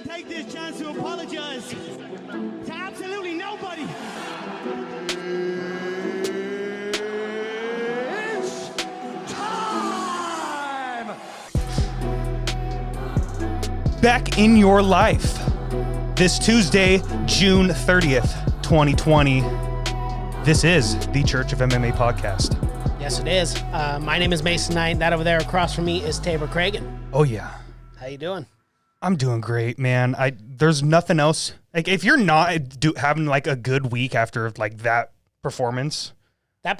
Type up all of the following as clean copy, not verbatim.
take this chance to apologize to absolutely nobody. It's time! Back in your life. This Tuesday, June 30th, 2020. This is the Church of MMA podcast. Yes, it is. My name is Mason Knight. That over there across from me is Tabor Cragen. Oh, yeah. How you doing? I'm doing great, man. There's nothing else. Like, if you're not having like a good week after like that performance, that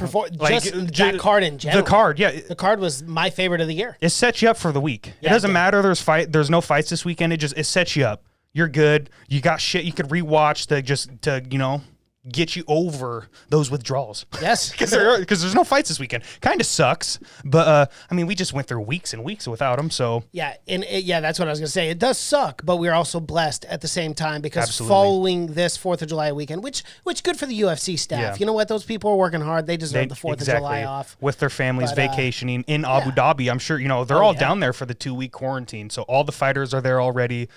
card in general. The card, yeah. The card was my favorite of the year. It sets you up for the week. Yeah, it doesn't matter. There's no fights this weekend. It sets you up. You're good. You got shit you could rewatch to get you over those withdrawals. Yes. Because there's no fights this weekend. Kind of sucks, but we just went through weeks and weeks without them, so. Yeah, that's what I was going to say. It does suck, but we're also blessed at the same time because Absolutely. Following this 4th of July weekend, which good for the UFC staff. Yeah. You know what? Those people are working hard. They deserve the 4th of July off. With their families vacationing in Abu Dhabi. I'm sure, they're all down there for the 2-week quarantine, so all the fighters are there already.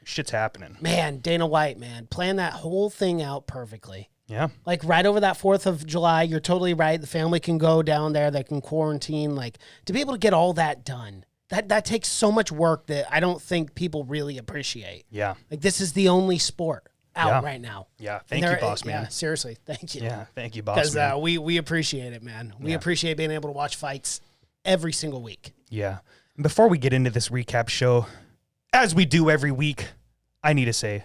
Shit's happening. Man, Dana White, planned that whole thing out perfectly. Yeah. Like right over that 4th of July, you're totally right. The family can go down there. They can quarantine. Like to be able to get all that done, that takes so much work that I don't think people really appreciate. Yeah. Like this is the only sport out right now. Yeah. Thank you, boss man. Yeah, seriously. Thank you. Yeah. Thank you, boss man. Because we appreciate it, man. We appreciate being able to watch fights every single week. Yeah. And before we get into this recap show, as we do every week, I need to say,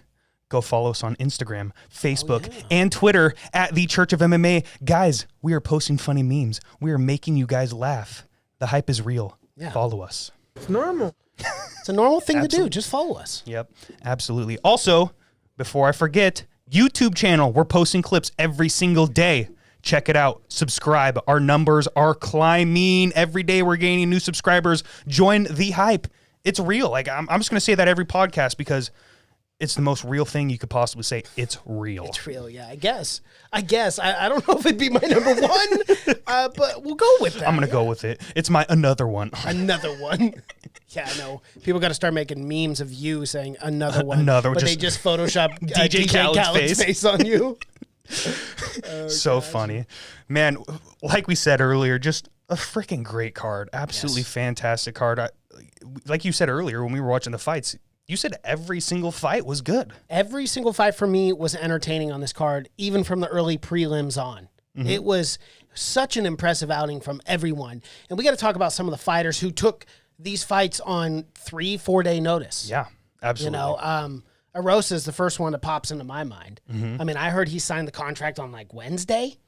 go follow us on Instagram, Facebook, and Twitter at The Church of MMA. Guys, we are posting funny memes. We are making you guys laugh. The hype is real. Yeah. Follow us. It's normal. It's a normal thing to do. Just follow us. Yep, absolutely. Also, before I forget, YouTube channel. We're posting clips every single day. Check it out. Subscribe. Our numbers are climbing. Every day we're gaining new subscribers. Join the hype. It's real. Like I'm just going to say that every podcast because it's the most real thing you could possibly say. It's real. It's real, yeah. I guess. I don't know if it'd be my number one, but we'll go with that. I'm going to go with it. It's my another one. Another one. Yeah, I know. People got to start making memes of you saying another one. But they just Photoshop DJ Khaled's face on you. So funny. Man, like we said earlier, just a freaking great card. Absolutely fantastic card. Like you said earlier when we were watching the fights, you said every single fight was good. Every single fight for me was entertaining on this card, even from the early prelims on. Mm-hmm. It was such an impressive outing from everyone. And we got to talk about some of the fighters who took these fights on 3-4 day notice. Yeah, absolutely. Arosa is the first one that pops into my mind. Mm-hmm. I heard he signed the contract on like Wednesday.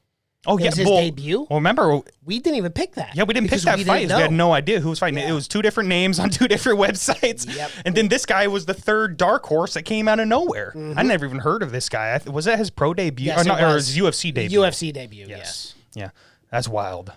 Oh, yeah. It was his debut. Well, remember, we didn't even pick that. Yeah, we didn't pick that fight. We had no idea who was fighting. Yeah. It was 2 different names on 2 different websites. Yep. And then this guy was the 3rd dark horse that came out of nowhere. Mm-hmm. I never even heard of this guy. Was that his pro debut? Yes, or his UFC debut? UFC debut, yes. Yeah. That's wild.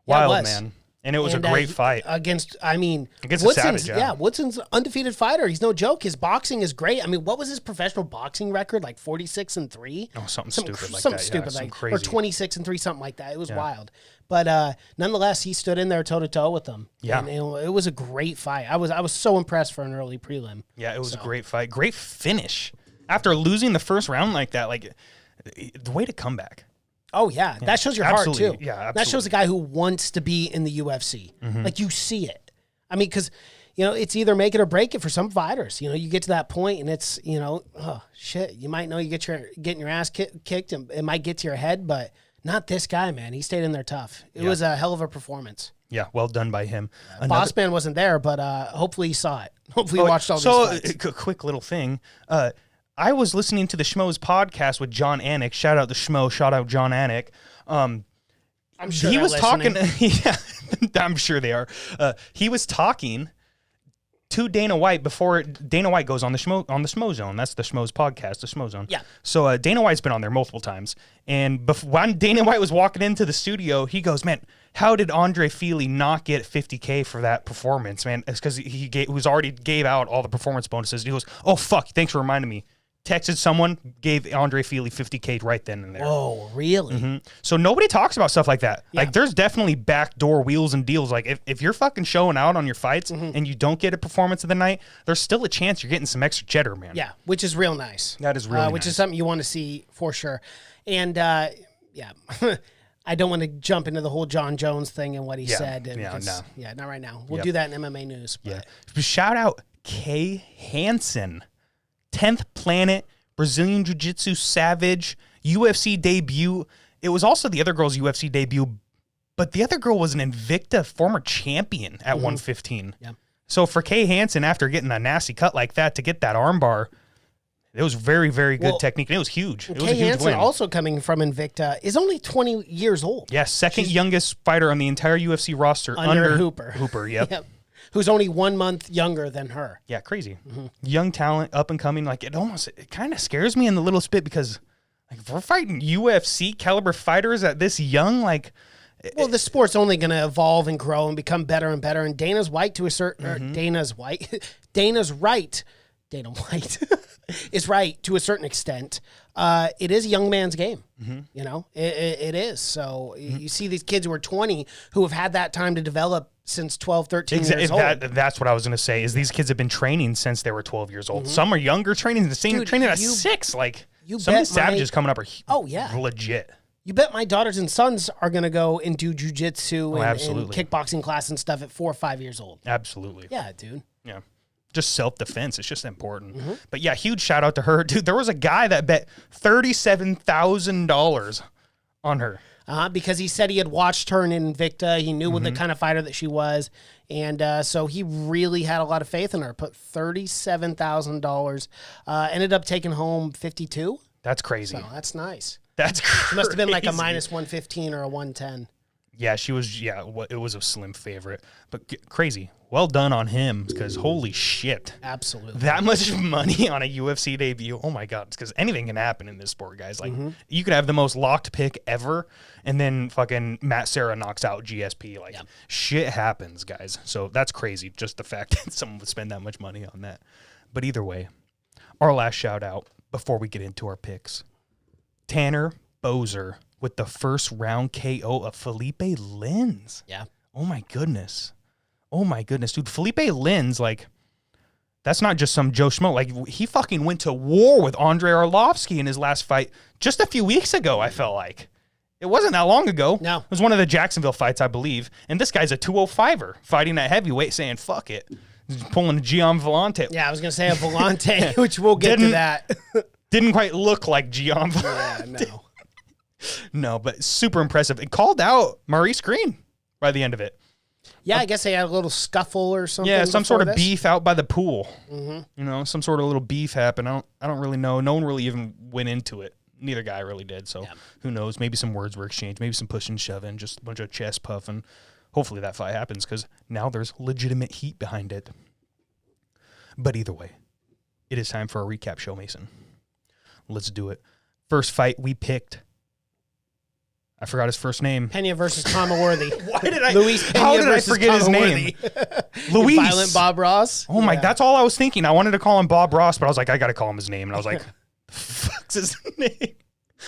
Wild, man. And it was a great fight. Against Woodson's, a savage, yeah. Woodson's an undefeated fighter. He's no joke. His boxing is great. What was his professional boxing record? Like 46-3? Oh, something stupid like something that. Stupid yeah, like crazy. Or 26-3, something like that. It was wild. But nonetheless, he stood in there toe-to-toe with them. Yeah. And it was a great fight. I was so impressed for an early prelim. Yeah, it was a great fight. Great finish. After losing the first round like that, like the way to come back. Oh, yeah. That shows your heart, too. Yeah, absolutely. That shows a guy who wants to be in the UFC. Mm-hmm. Like, you see it. Because, it's either make it or break it for some fighters. You get to that point and it's, oh, shit. You might know you getting your ass kicked and it might get to your head, but not this guy, man. He stayed in there tough. It was a hell of a performance. Yeah, well done by him. Bossman wasn't there, but hopefully he saw it. Hopefully he watched all these fights. So, a quick little thing. I was listening to the Schmoes podcast with John Anik. Shout out the Schmo. Shout out John Anik. I'm sure he was listening. talking. Yeah, I'm sure they are. He was talking to Dana White before Dana White goes on the Schmo Zone. That's the Schmoes podcast, the Schmo Zone. Yeah. So Dana White's been on there multiple times, and when Dana White was walking into the studio, he goes, "Man, how did Andre Feely not get $50K for that performance, man?" It's because he already gave out all the performance bonuses. He goes, "Oh fuck, thanks for reminding me. texted someone, gave Andre Fili $50K right then and there. Oh, really? So nobody talks about stuff like that. Yeah. Like there's definitely backdoor wheels and deals. Like if you're fucking showing out on your fights and you don't get a performance of the night, there's still a chance you're getting some extra cheddar, man. Yeah, which is real nice. That is really Which nice. is something you want to see for sure. And yeah, I don't want to jump into the whole John Jones thing and what he said. No. Yeah, not right now. We'll do that in MMA news. But. Yeah. Shout out Kay Hansen, 10th Planet, Brazilian Jiu-Jitsu Savage, UFC debut. It was also the other girl's UFC debut, but the other girl was an Invicta former champion at 115. Yeah. So for Kay Hansen, after getting a nasty cut like that, to get that armbar, it was very, very good technique. And it was huge. It was a Kay huge Hansen, win. also coming from Invicta, is only 20 years old. Yeah, second youngest fighter on the entire UFC roster Under Hooper. Hooper, yep. Yep. Who's only 1 month younger than her. Yeah, crazy. Young talent, up and coming. Like it kind of scares me in the little spit because like if we're fighting UFC caliber fighters at this young, like Well, the sport's only going to evolve and grow and become better and better. And Dana's right to a certain, or Dana White is right to a certain extent. It is a young man's game. You know, it is. So you see these kids who are 20 who have had that time to develop since 12, 13 years old. That's what I was going to say is these kids have been training since they were 12 years old. Some are younger, training at 6. Like some of these savages coming up are legit. You bet my daughters and sons are going to go and do jujitsu and kickboxing class and stuff at 4 or 5 years old. Absolutely. Yeah, dude. Yeah. Just self-defense. It's just important. But yeah, huge shout out to her. Dude, there was a guy that bet $37,000 on her. Because he said he had watched her in Invicta. He knew what the kind of fighter that she was. And so he really had a lot of faith in her. Put $37,000. Ended up taking home 52. That's crazy. So that's nice. That's crazy. It must have been like a minus 115 or a 110. Yeah, she was. Yeah, it was a slim favorite, but crazy. Well done on him because holy shit, absolutely, that much money on a UFC debut. Oh my god, because anything can happen in this sport, guys. Like you could have the most locked pick ever, and then fucking Matt Serra knocks out GSP. Like shit happens, guys. So that's crazy. Just the fact that someone would spend that much money on that. But either way, our last shout out before we get into our picks, Tanner Bozer with the first round KO of Felipe Lins. Yeah. Oh my goodness, dude. Felipe Lins, like, that's not just some Joe Schmo. Like, he fucking went to war with Andrei Arlovsky in his last fight just a few weeks ago, I felt like. It wasn't that long ago. No. It was one of the Jacksonville fights, I believe. And this guy's a 205er fighting at heavyweight saying, fuck it. He's pulling a Gian Vellante. Yeah, I was going to say a Vellante, which we'll get to that. Didn't quite look like Gian Vellante. Yeah, no. No, but super impressive. It called out Maurice Green by the end of it. Yeah, I guess they had a little scuffle or something. Yeah, some sort of beef out by the pool. You know, some sort of little beef happened. I don't really know. No one really even went into it. Neither guy really did. So who knows? Maybe some words were exchanged. Maybe some pushing, shoving, just a bunch of chest puffing. Hopefully that fight happens because now there's legitimate heat behind it. But either way, it is time for a recap show, Mason. Let's do it. First fight we picked. I forgot his first name. Pena versus Kamaworthy. Why did I? Luis Pena how did I versus forget his name? Luis. Violent Bob Ross. Oh my! That's all I was thinking. I wanted to call him Bob Ross, but I was like, I got to call him his name, and I was like, the fuck's his name?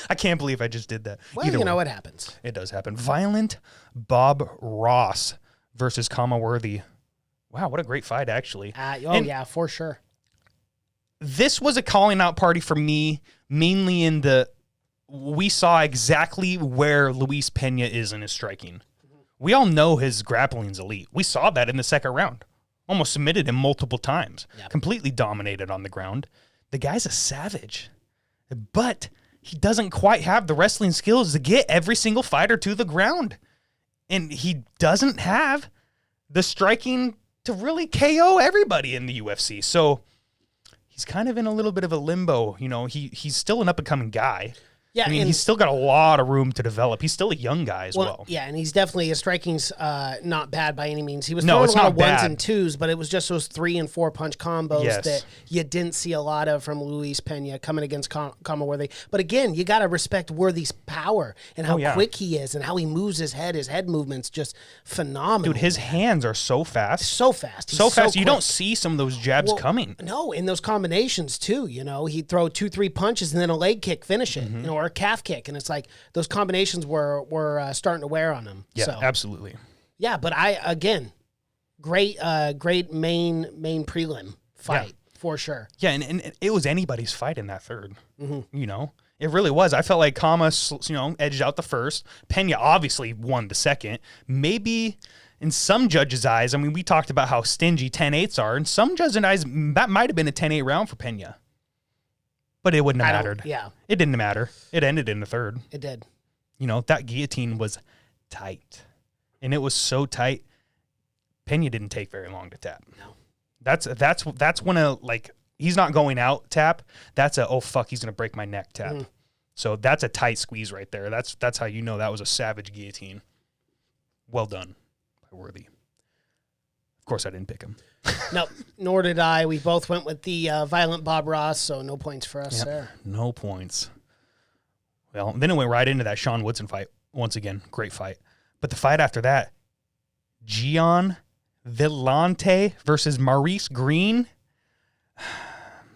I can't believe I just did that. Well, Either you know way, what happens. it does happen. Violent Bob Ross versus Kamaworthy. Wow, what a great fight, actually. Yeah, for sure. This was a calling out party for me, mainly in the. We saw exactly where Luis Pena is in his striking. We all know his grappling's elite. We saw that in the second round. Almost submitted him multiple times. Yep. Completely dominated on the ground. The guy's a savage. But he doesn't quite have the wrestling skills to get every single fighter to the ground. And he doesn't have the striking to really KO everybody in the UFC. So he's kind of in a little bit of a limbo. You know, he's still an up-and-coming guy. Yeah, I mean, and- he's still got a lot of room to develop. He's still a young guy as well. Yeah, and he's definitely, his striking's not bad by any means. He was No, throwing it's a lot not of ones bad. and twos, but it was just those 3 and 4 punch combos Yes. that you didn't see a lot of from Luis Pena coming against Kama Worthy. But again, you got to respect Worthy's power and how quick he is and how he moves his head. His head movement's just phenomenal. Dude, his hands are so fast. so fast. He's So fast. You quick. don't see some of those jabs coming. No, in those combinations too. He'd throw 2-3 punches and then a leg kick finish it, or a calf kick, and it's like those combinations were starting to wear on him. Yeah, So, absolutely. yeah, but great main prelim fight for sure. Yeah, and it was anybody's fight in that third. It really was. I felt like Kama, edged out the first. Pena obviously won the second. Maybe in some judges' eyes, I mean, we talked about how stingy 10-8s are. In some judges' eyes, that might have been a 10-8 round for Pena. But it wouldn't have mattered. Yeah, It didn't matter. It ended in the third. it did. That guillotine was tight. And it was so tight, Pena didn't take very long to tap. No. That's when he's not going out tap. That's a, oh fuck, he's gonna break my neck tap. So that's a tight squeeze right there. That's how you know that was a savage guillotine. Well done by Worthy. Of course I didn't pick him. Nope, nor did I. We both went with the violent Bob Ross, so no points for us there. No points. Well, then it went right into that Sean Woodson fight. Once again, great fight. But the fight after that, Gian Villante versus Maurice Green.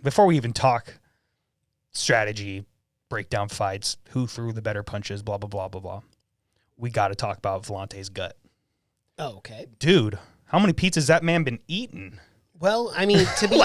Before we even talk strategy, breakdown fights, who threw the better punches, blah, blah, blah, blah, blah, we got to talk about Villante's gut. Oh, okay. Dude, how many pizzas that man been eating? Well, I mean, to be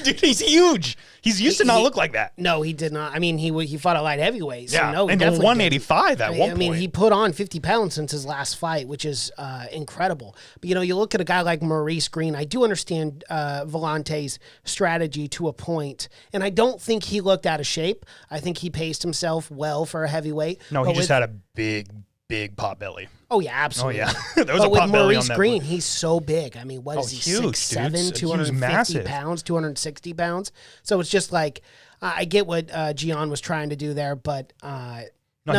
Dude, he's huge. He's used to not look like that. No, he did not. I mean, he fought a light heavyweight. So Yeah, no, he and definitely 185 at one point. I mean, he put on 50 pounds since his last fight, which is incredible. But, you look at a guy like Maurice Green, I do understand Villante's strategy to a point, and I don't think he looked out of shape. I think he paced himself well for a heavyweight. No, he just had a big pot belly. Oh, yeah, absolutely. Oh, yeah. There was but a with pot belly on Maurice that Green, one. he's so big. I mean, what is he, huge, 6'7", dude. 250 massive. pounds, 260 pounds? So it's just like, I get what Gian was trying to do there, but No,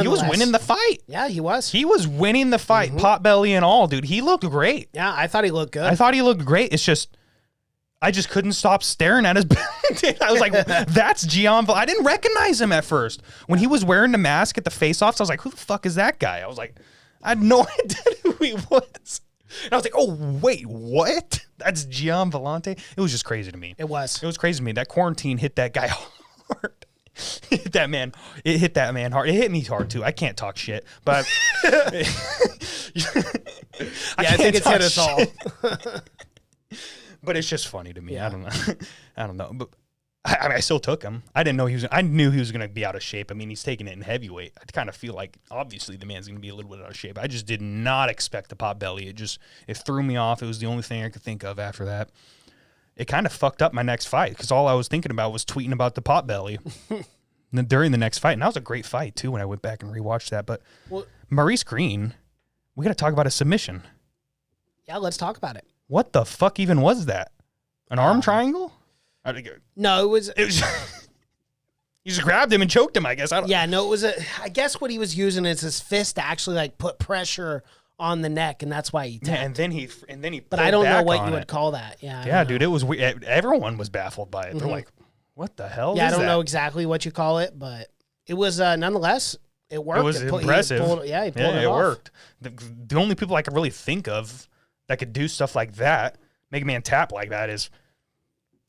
he was winning the fight. Yeah, he was. He was winning the fight, pot belly and all, dude. He looked great. Yeah, I thought he looked good. I thought he looked great. It's just, I just couldn't stop staring at his back. I was like, that's Gian. I didn't recognize him at first. When he was wearing the mask at the face-offs, I was like, who the fuck is that guy? I was like, I had no idea who he was. And I was like, oh, wait, what? That's Gian Villante? It was just crazy to me. It was. It was crazy to me. That quarantine hit that guy hard. It hit that man hard. It hit me hard, too. I can't talk shit, but... I think it's hit us all. But it's just funny to me. Yeah. I don't know. But I still took him. I knew he was going to be out of shape. I mean, he's taking it in heavyweight. I kind of feel like obviously the man's going to be a little bit out of shape. I just did not expect the pot belly. It threw me off. It was the only thing I could think of after that. It kind of fucked up my next fight because all I was thinking about was tweeting about the pot belly during the next fight. And that was a great fight too when I went back and rewatched that. But Maurice Green, we got to talk about a submission. Yeah, let's talk about it. What the fuck even was that? An arm triangle? No, it was. You just grabbed him and choked him, I guess. Yeah, no, it was I guess what he was using is his fist to actually like put pressure on the neck, and that's why he tapped. Yeah, and then he. But I don't know what you would call that. Yeah. Yeah, dude, it was weird. Everyone was baffled by it. They're like, "What the hell?" Yeah, is I don't that? know exactly what you call it, but it was nonetheless. It worked. It was impressive. He pulled it off. Worked. The only people I could really think of that could do stuff like that, make a man tap like that, is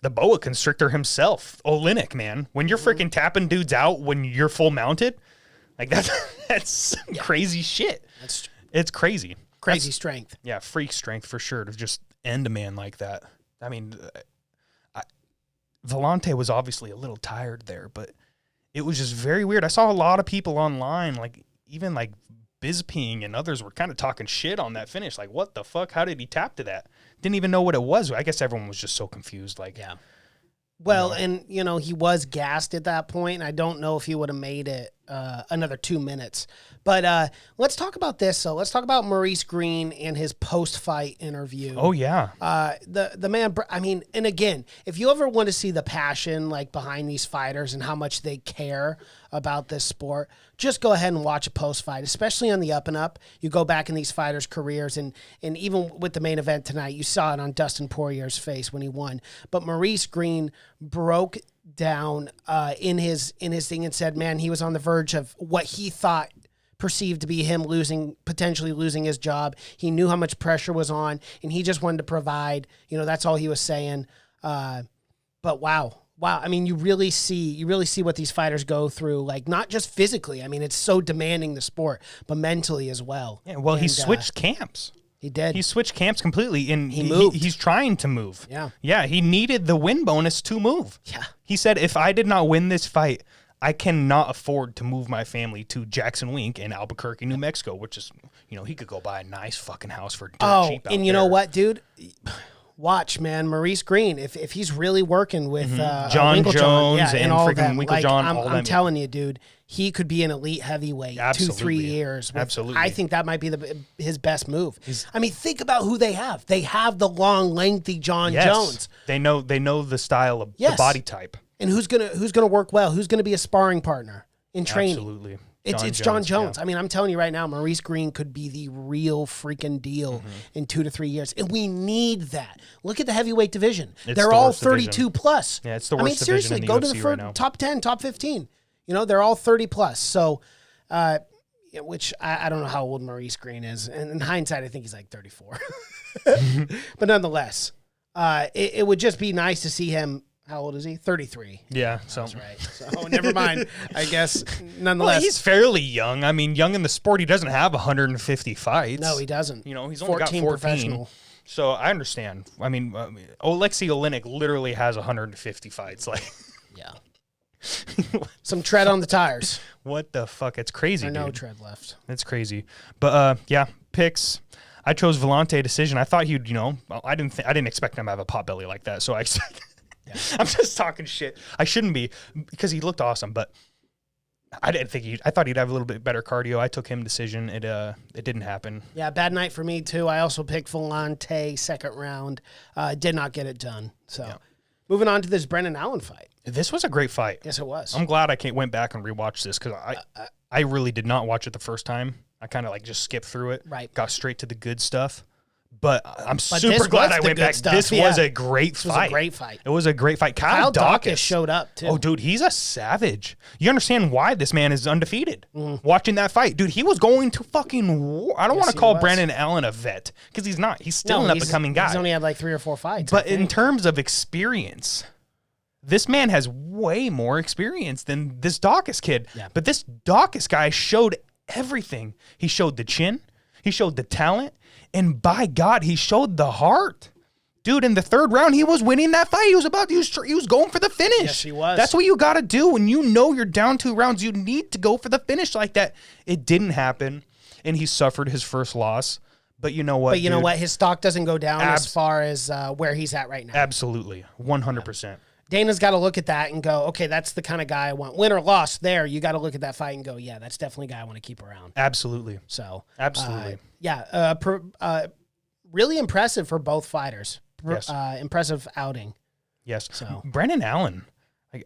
the boa constrictor himself, Olenek, man. When you're freaking tapping dudes out when you're full mounted, like that's crazy shit. It's crazy. Crazy strength. Yeah, freak strength for sure to just end a man like that. I mean, Villante was obviously a little tired there, but it was just very weird. I saw a lot of people online, like even like Bizping and others were kind of talking shit on that finish. Like, what the fuck? How did he tap to that? Didn't even know what it was. I guess everyone was just so confused. Like, yeah. Well, and he was gassed at that point. I don't know if he would have made it another 2 minutes. But let's talk about this. So let's talk about Maurice Green and his post-fight interview. Oh, yeah. The man, I mean, and again, if you ever want to see the passion like behind these fighters and how much they care about this sport, just go ahead and watch a post-fight, especially on the up and up. You go back in these fighters' careers, and even with the main event tonight, you saw it on Dustin Poirier's face when he won. But Maurice Green broke down in his thing and said, man, he was on the verge of what he thought perceived to be him potentially losing his job. He knew how much pressure was on, and he just wanted to provide. You know, that's all he was saying. But wow. I mean, you really see what these fighters go through, like not just physically. I mean, it's so demanding, the sport, but mentally as well. Yeah, well, he switched camps. He did. He switched camps completely, and he moved. He's trying to move. Yeah. Yeah, he needed the win bonus to move. Yeah. He said, if I did not win this fight, I cannot afford to move my family to Jackson Wink in Albuquerque, New Mexico, which is, you know, he could go buy a nice fucking house for dirt cheap out and you know what, dude? Watch, man, Maurice Green, if he's really working with John Winklejohn, Jones and all freaking them, Winklejohn, I'm telling you, dude, he could be an elite heavyweight Absolutely. 2-3 years. Absolutely. I think that might be his best move. I mean, think about who they have. They have the long, lengthy John Jones. They know the style of the body type. And who's gonna work well? Who's gonna be a sparring partner in training? Absolutely. It's John Jones. Yeah. I mean, I'm telling you right now, Maurice Green could be the real freaking deal in 2 to 3 years. And we need that. Look at the heavyweight division. They're all 32 division. plus. Yeah, it's the worst I mean, seriously, division in the go to UFC the right now. top 10, top 15. You know, they're all 30 plus. So, which I don't know how old Maurice Green is. And in hindsight, I think he's like 34. But nonetheless, it would just be nice to see him. How old is he? 33. Yeah, so That's right. So never mind. I guess nonetheless. Well, he's fairly young. I mean, young in the sport. He doesn't have 150 fights. No, he doesn't. You know, he's only got 14. Professional. So I understand. I mean, Oleksiy Oleinik literally has 150 fights. Like, yeah. Some tread on the tires. What the fuck? It's crazy, Or no dude. tread left. It's crazy. But yeah, picks. I chose Vellante decision. I thought he'd, you know, I didn't expect him to have a pot belly like that. So I yeah. I'm just talking shit. I shouldn't be, because he looked awesome, but I thought he'd have a little bit better cardio. I took him decision. It didn't happen. Yeah, bad night for me too. I also picked Vellante second round. Did not get it done. So Yeah. moving on to this Brendan Allen fight. This was a great fight. Yes, it was. I'm glad I went back and rewatched this, because I really did not watch it the first time. I kind of like just skipped through it. Right. Got straight to the good stuff. But I'm this super glad was I the went good back. stuff, This yeah. was a great fight. It was a great fight. It was a great fight. Kyle Dawkins showed up too. Oh, dude, he's a savage. You understand why this man is undefeated? Watching that fight, dude, he was going to fucking war. I don't want to call Brandon Allen a vet, because he's not. He's still an up-and-coming guy. He's only had like 3 or 4 fights. But in terms of experience, this man has way more experience than this Dawkins kid. Yeah. But this Dawkins guy showed everything. He showed the chin. He showed the talent. And by God, he showed the heart. Dude, in the third round, he was winning that fight. He was going for the finish. Yes, he was. That's what you got to do. When you know you're down 2 rounds, you need to go for the finish like that. It didn't happen, and he suffered his first loss. But you know what? But you know what? His stock doesn't go down as far as where he's at right now. Absolutely. 100%. Dana's got to look at that and go, okay, that's the kind of guy I want. Win or loss there, you got to look at that fight and go, yeah, that's definitely a guy I want to keep around. Absolutely. So Absolutely. Really impressive for both fighters. Yes. Impressive outing. Yes. So Brandon Allen,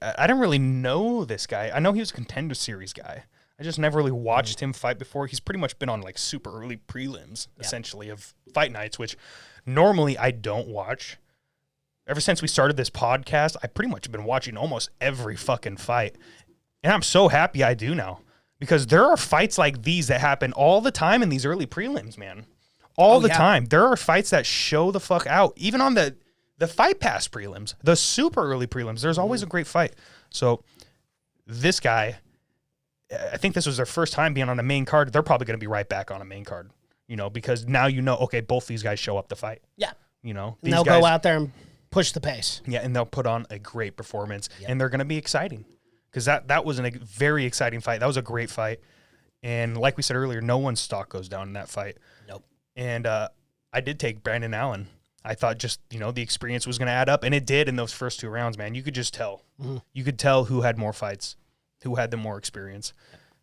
I didn't really know this guy. I know he was a Contender Series guy. I just never really watched him fight before. He's pretty much been on like super early prelims, essentially, of fight nights, which normally I don't watch. Ever since we started this podcast, I pretty much have been watching almost every fucking fight. And I'm so happy I do now, because there are fights like these that happen all the time in these early prelims, man. All the time. There are fights that show the fuck out. Even on the Fight Pass prelims, the super early prelims, there's always a great fight. So this guy, I think this was their first time being on a main card. They're probably going to be right back on a main card, you know, because now you know, okay, both these guys show up to fight. Yeah. You know, And they'll go out there and push the pace. Yeah, and they'll put on a great performance, and they're going to be exciting, because that was a very exciting fight. That was a great fight. And like we said earlier, no one's stock goes down in that fight. Nope. And I did take Brandon Allen. I thought just, you know, the experience was going to add up, and it did in those first 2 rounds, man. You could just tell. You could tell who had more fights, who had the more experience.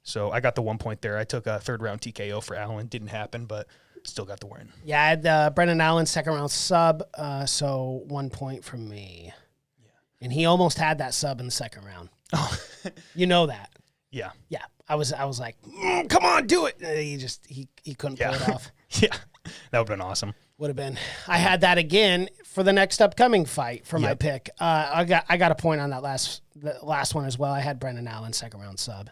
So I got the 1 point there. I took a 3rd-round TKO for Allen. Didn't happen, but still got the win. Yeah, I had Brendan Allen 2nd-round sub, so 1 point from me. Yeah. And he almost had that sub in the 2nd round. Oh. You know that. Yeah. Yeah. I was like, come on, do it. And he couldn't pull it off. Yeah. That would have been awesome. Would have been. I had that again for the next upcoming fight for my pick. I got a point on that last one as well. I had Brendan Allen 2nd-round sub.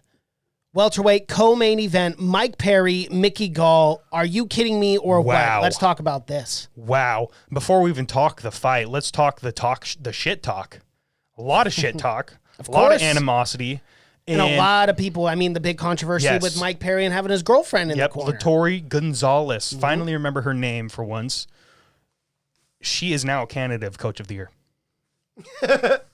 Welterweight co-main event, Mike Perry, Mickey Gall. Are you kidding me or what? Let's talk about this. Wow. Before we even talk the fight, let's talk the shit talk. A lot of shit talk. A lot of animosity. And a lot of people, I mean, the big controversy with Mike Perry and having his girlfriend in the corner. Latori Gonzalez. Finally remember her name for once. She is now a candidate of Coach of the Year.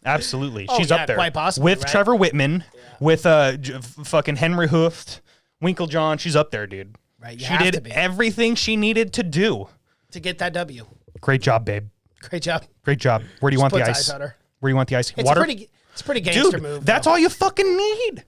Absolutely. She's up there. Quite possibly, with Trevor Whitman, with fucking Henry Hooft, Winklejohn. She's up there, dude. Right. She did everything she needed to do to get that W. Great job, babe. Great job. Great job. Where do you want the ice? Where do you want the ice? Water? It's a pretty gangster dude, move. That's all you fucking need.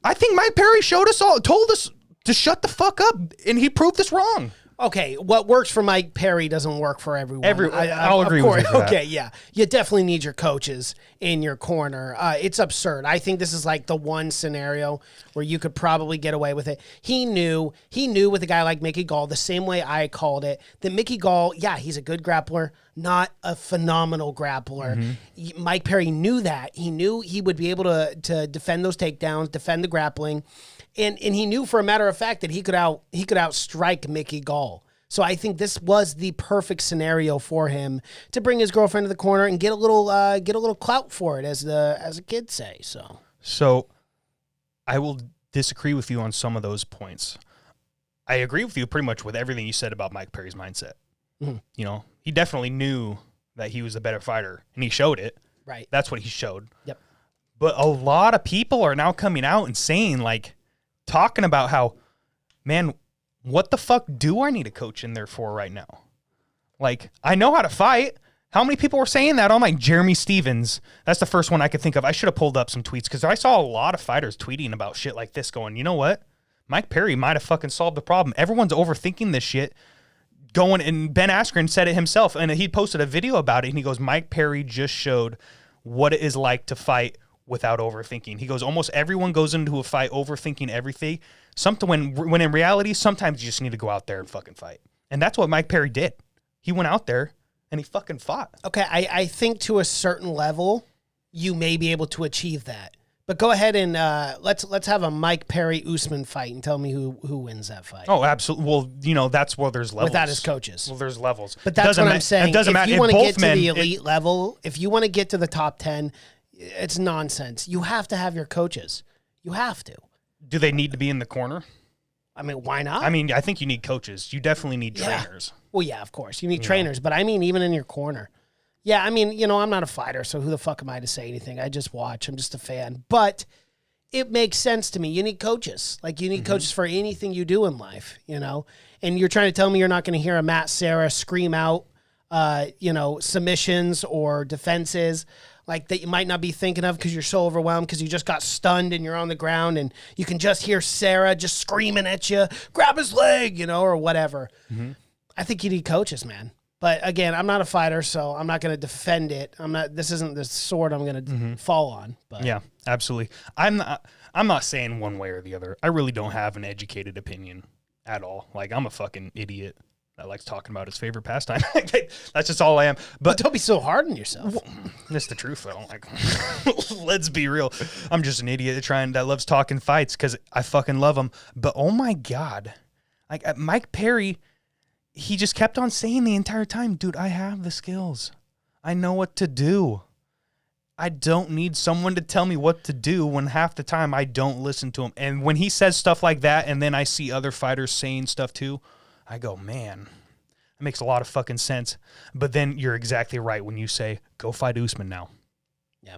I think Mike Perry told us to shut the fuck up, and he proved us wrong. Okay, what works for Mike Perry doesn't work for everyone. I'll agree with you for that. Okay, yeah. You definitely need your coaches in your corner. It's absurd. I think this is like the one scenario where you could probably get away with it. He knew with a guy like Mickey Gall, the same way I called it, that Mickey Gall, yeah, he's a good grappler, not a phenomenal grappler. Mm-hmm. Mike Perry knew that. He knew he would be able to defend those takedowns, defend the grappling. And he knew for a matter of fact that he could outstrike Mickey Gall. So I think this was the perfect scenario for him to bring his girlfriend to the corner and get a little clout for it, as the kids say. So I will disagree with you on some of those points. I agree with you pretty much with everything you said about Mike Perry's mindset. Mm-hmm. You know, he definitely knew that he was a better fighter, and he showed it. Right. That's what he showed. Yep. But a lot of people are now coming out and saying, like, talking about how, man, what the fuck do I need a coach in there for right now? Like, I know how to fight. How many people were saying that? I'm like, Jeremy Stevens. That's the first one I could think of. I should have pulled up some tweets because I saw a lot of fighters tweeting about shit like this going, you know what? Mike Perry might have fucking solved the problem. Everyone's overthinking this shit. Going, and Ben Askren said it himself, and he posted a video about it, and he goes, Mike Perry just showed what it is like to fight without overthinking. He goes, almost everyone goes into a fight overthinking everything. Something when in reality, sometimes you just need to go out there and fucking fight. And that's what Mike Perry did. He went out there and he fucking fought. Okay, I think to a certain level, you may be able to achieve that. But go ahead and let's have a Mike Perry Usman fight and tell me who wins that fight. Oh, absolutely. Well, you know, that's where there's levels. Without his coaches. Well, there's levels. But that's what I'm saying. It doesn't matter. If you want to get to the elite level, if you want to get to the top 10, it's nonsense. You have to have your coaches. You have to. Do they need to be in the corner? I mean, why not? I mean, I think you need coaches. You definitely need trainers. Well, yeah, of course. You need trainers. But I mean, even in your corner. Yeah, I mean, you know, I'm not a fighter, so who the fuck am I to say anything? I just watch. I'm just a fan. But it makes sense to me. You need coaches. Like, you need coaches for anything you do in life, you know? And you're trying to tell me you're not going to hear a Matt Serra scream out, submissions or defenses like that you might not be thinking of because you're so overwhelmed because you just got stunned and you're on the ground and you can just hear Sarah just screaming at you, grab his leg, you know, or whatever. Mm-hmm. I think you need coaches, man. But again, I'm not a fighter, so I'm not going to defend it. This isn't the sword I'm going to fall on. But yeah, absolutely. I'm not saying one way or the other. I really don't have an educated opinion at all. Like, I'm a fucking idiot that likes talking about his favorite pastime. That's just all I am. But don't be so hard on yourself. That's the truth. I don't like. Let's be real. I'm just an idiot that loves talking fights because I fucking love them. But oh my god, like Mike Perry, he just kept on saying the entire time, dude, I have the skills. I know what to do. I don't need someone to tell me what to do when half the time I don't listen to him. And when he says stuff like that, and then I see other fighters saying stuff too, I go, man, that makes a lot of fucking sense. But then you're exactly right when you say, go fight Usman now. Yeah.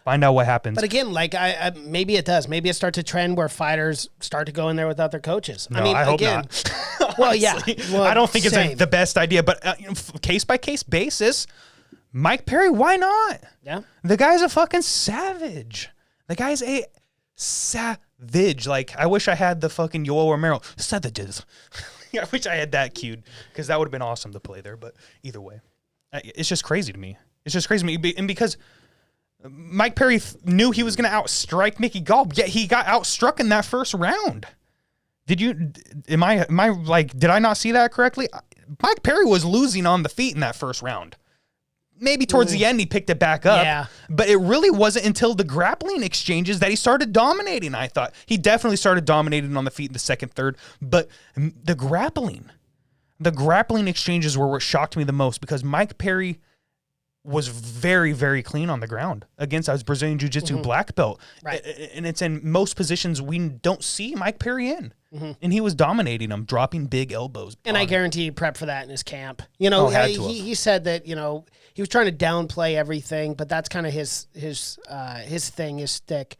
Find out what happens. But again, like I maybe it does. Maybe it starts a trend where fighters start to go in there without their coaches. No, I hope not. Well, yeah. Well, I don't think it's the best idea, but case by case basis, Mike Perry, why not? Yeah. The guy's a fucking savage. The guy's a savage. Like, I wish I had the fucking Yoel Romero savages. I wish I had that cued because that would have been awesome to play there. But either way, it's just crazy to me. It's just crazy to me. And because Mike Perry knew he was going to outstrike Mickey Gall, yet he got outstruck in that first round. Am I like, did I not see that correctly? Mike Perry was losing on the feet in that first round. Maybe towards the end he picked it back up, but it really wasn't until the grappling exchanges that he started dominating. I thought he definitely started dominating on the feet in the second, third, but the grappling exchanges were what shocked me the most because Mike Perry was very, very clean on the ground against his Brazilian Jiu-Jitsu black belt. Right. And it's in most positions we don't see Mike Perry in. And he was dominating them, dropping big elbows. And I guarantee he prepped for that in his camp. You know, he said that, you know, he was trying to downplay everything, but that's kind of his thing, his stick.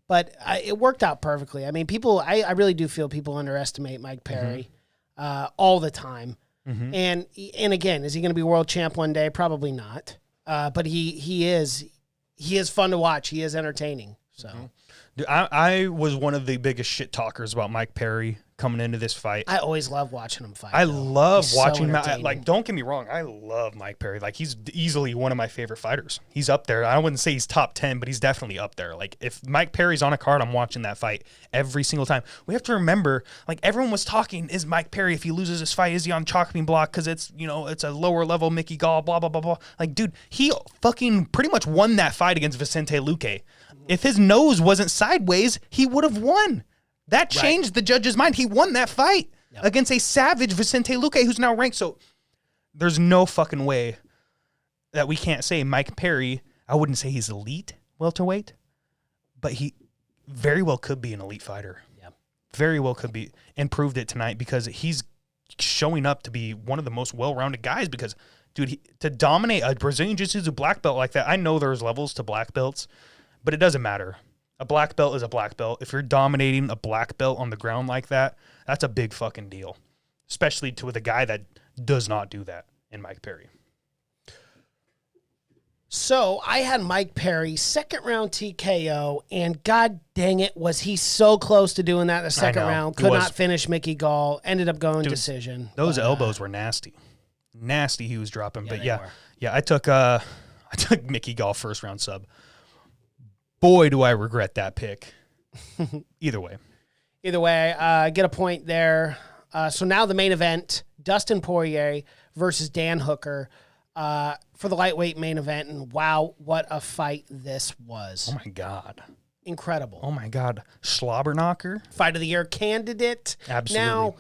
But it worked out perfectly. I mean, I really do feel people underestimate Mike Perry all the time. And again, is he going to be world champ one day? Probably not. But he is fun to watch. He is entertaining. So, Dude, I was one of the biggest shit talkers about Mike Perry coming into this fight. I always love watching him fight. I love watching him. Like, don't get me wrong, I love Mike Perry. Like, he's easily one of my favorite fighters. He's up there. I wouldn't say he's top 10, but he's definitely up there. Like, if Mike Perry's on a card, I'm watching that fight every single time. We have to remember, like, everyone was talking, is Mike Perry, if he loses this fight, is he on chopping block? Because it's, you know, it's a lower level Mickey Gall, blah, blah, blah, blah. Like, dude, he fucking pretty much won that fight against Vicente Luque. If his nose wasn't sideways, he would have won. That changed the judge's mind. He won that fight against a savage Vicente Luque, who's now ranked. So there's no fucking way that we can't say Mike Perry, I wouldn't say he's elite welterweight, but he very well could be an elite fighter. Yeah. Very well could be, and proved it tonight because he's showing up to be one of the most well-rounded guys because, dude, to dominate a Brazilian Jiu-Jitsu black belt like that, I know there's levels to black belts, but it doesn't matter. A black belt is a black belt. If you're dominating a black belt on the ground like that, that's a big fucking deal, especially with a guy that does not do that in Mike Perry. So I had Mike Perry, second round TKO, and god dang it, was he so close to doing that in the second round. Could not finish Mickey Gall. Ended up going decision. Those elbows were nasty. Nasty he was dropping. Yeah, but yeah, I took Mickey Gall first round sub. Boy, do I regret that pick. Either way, get a point there. So now the main event, Dustin Poirier versus Dan Hooker for the lightweight main event. And wow, what a fight this was. Oh, my God. Incredible. Oh, my God. Slobberknocker. Fight of the year candidate. Absolutely. Now,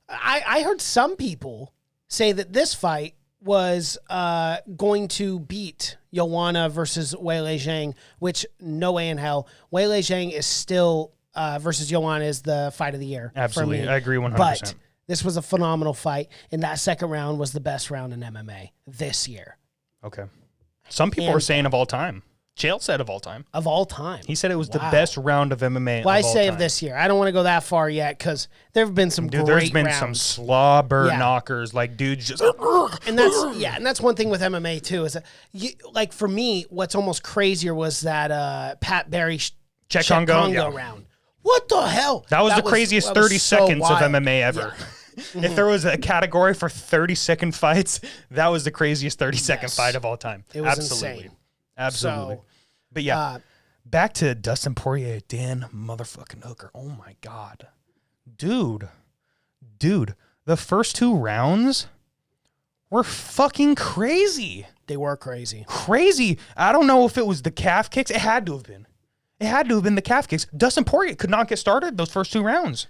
I heard some people say that this fight was going to beat Joanna versus Weili Zhang, which no way in hell. Weili Zhang is still versus Joanna is the fight of the year. Absolutely. For me. I agree 100%. But this was a phenomenal fight, and that second round was the best round in MMA this year. Okay. Some people are saying of all time. Chael said of all time. Of all time. He said it was the best round of MMA. Well, I say of of this year. I don't want to go that far yet because there have been some great there's been rounds. some slobber knockers, like dudes just. And that's one thing with MMA too. Is that like for me, what's almost crazier was that Pat Barry Czech Congo round. What the hell? That was the craziest 30 seconds of MMA ever. Yeah. If there was a category for 30-second fights, that was the craziest 30-second fight of all time. It was Absolutely. insane. Absolutely. So, but yeah, back to Dustin Poirier, Dan motherfucking Hooker. Oh my God. Dude, the first two rounds were fucking crazy. They were crazy. Crazy. I don't know if it was the calf kicks. It had to have been. It had to have been the calf kicks. Dustin Poirier could not get started those first two rounds.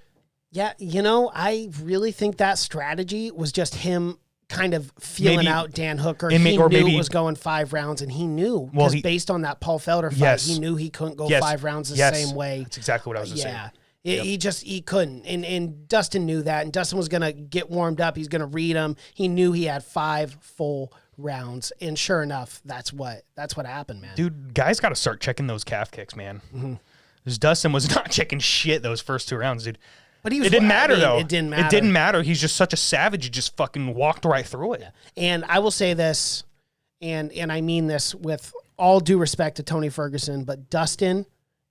Yeah, I really think that strategy was just him kind of feeling out Dan Hooker. He knew it was going 5 rounds, and he knew because based on that Paul Felder fight, he knew he couldn't go 5 rounds the same way. That's exactly what I was going to say. He couldn't, and Dustin knew that, and Dustin was going to get warmed up. He's going to read him. He knew he had 5 full rounds, and sure enough, that's what happened, man. Dude, guys got to start checking those calf kicks, man. Because Dustin was not checking shit those first 2 rounds, dude. But it didn't matter, though. It didn't matter. It didn't matter. He's just such a savage. He just fucking walked right through it. Yeah. And I will say this, and I mean this with all due respect to Tony Ferguson, but Dustin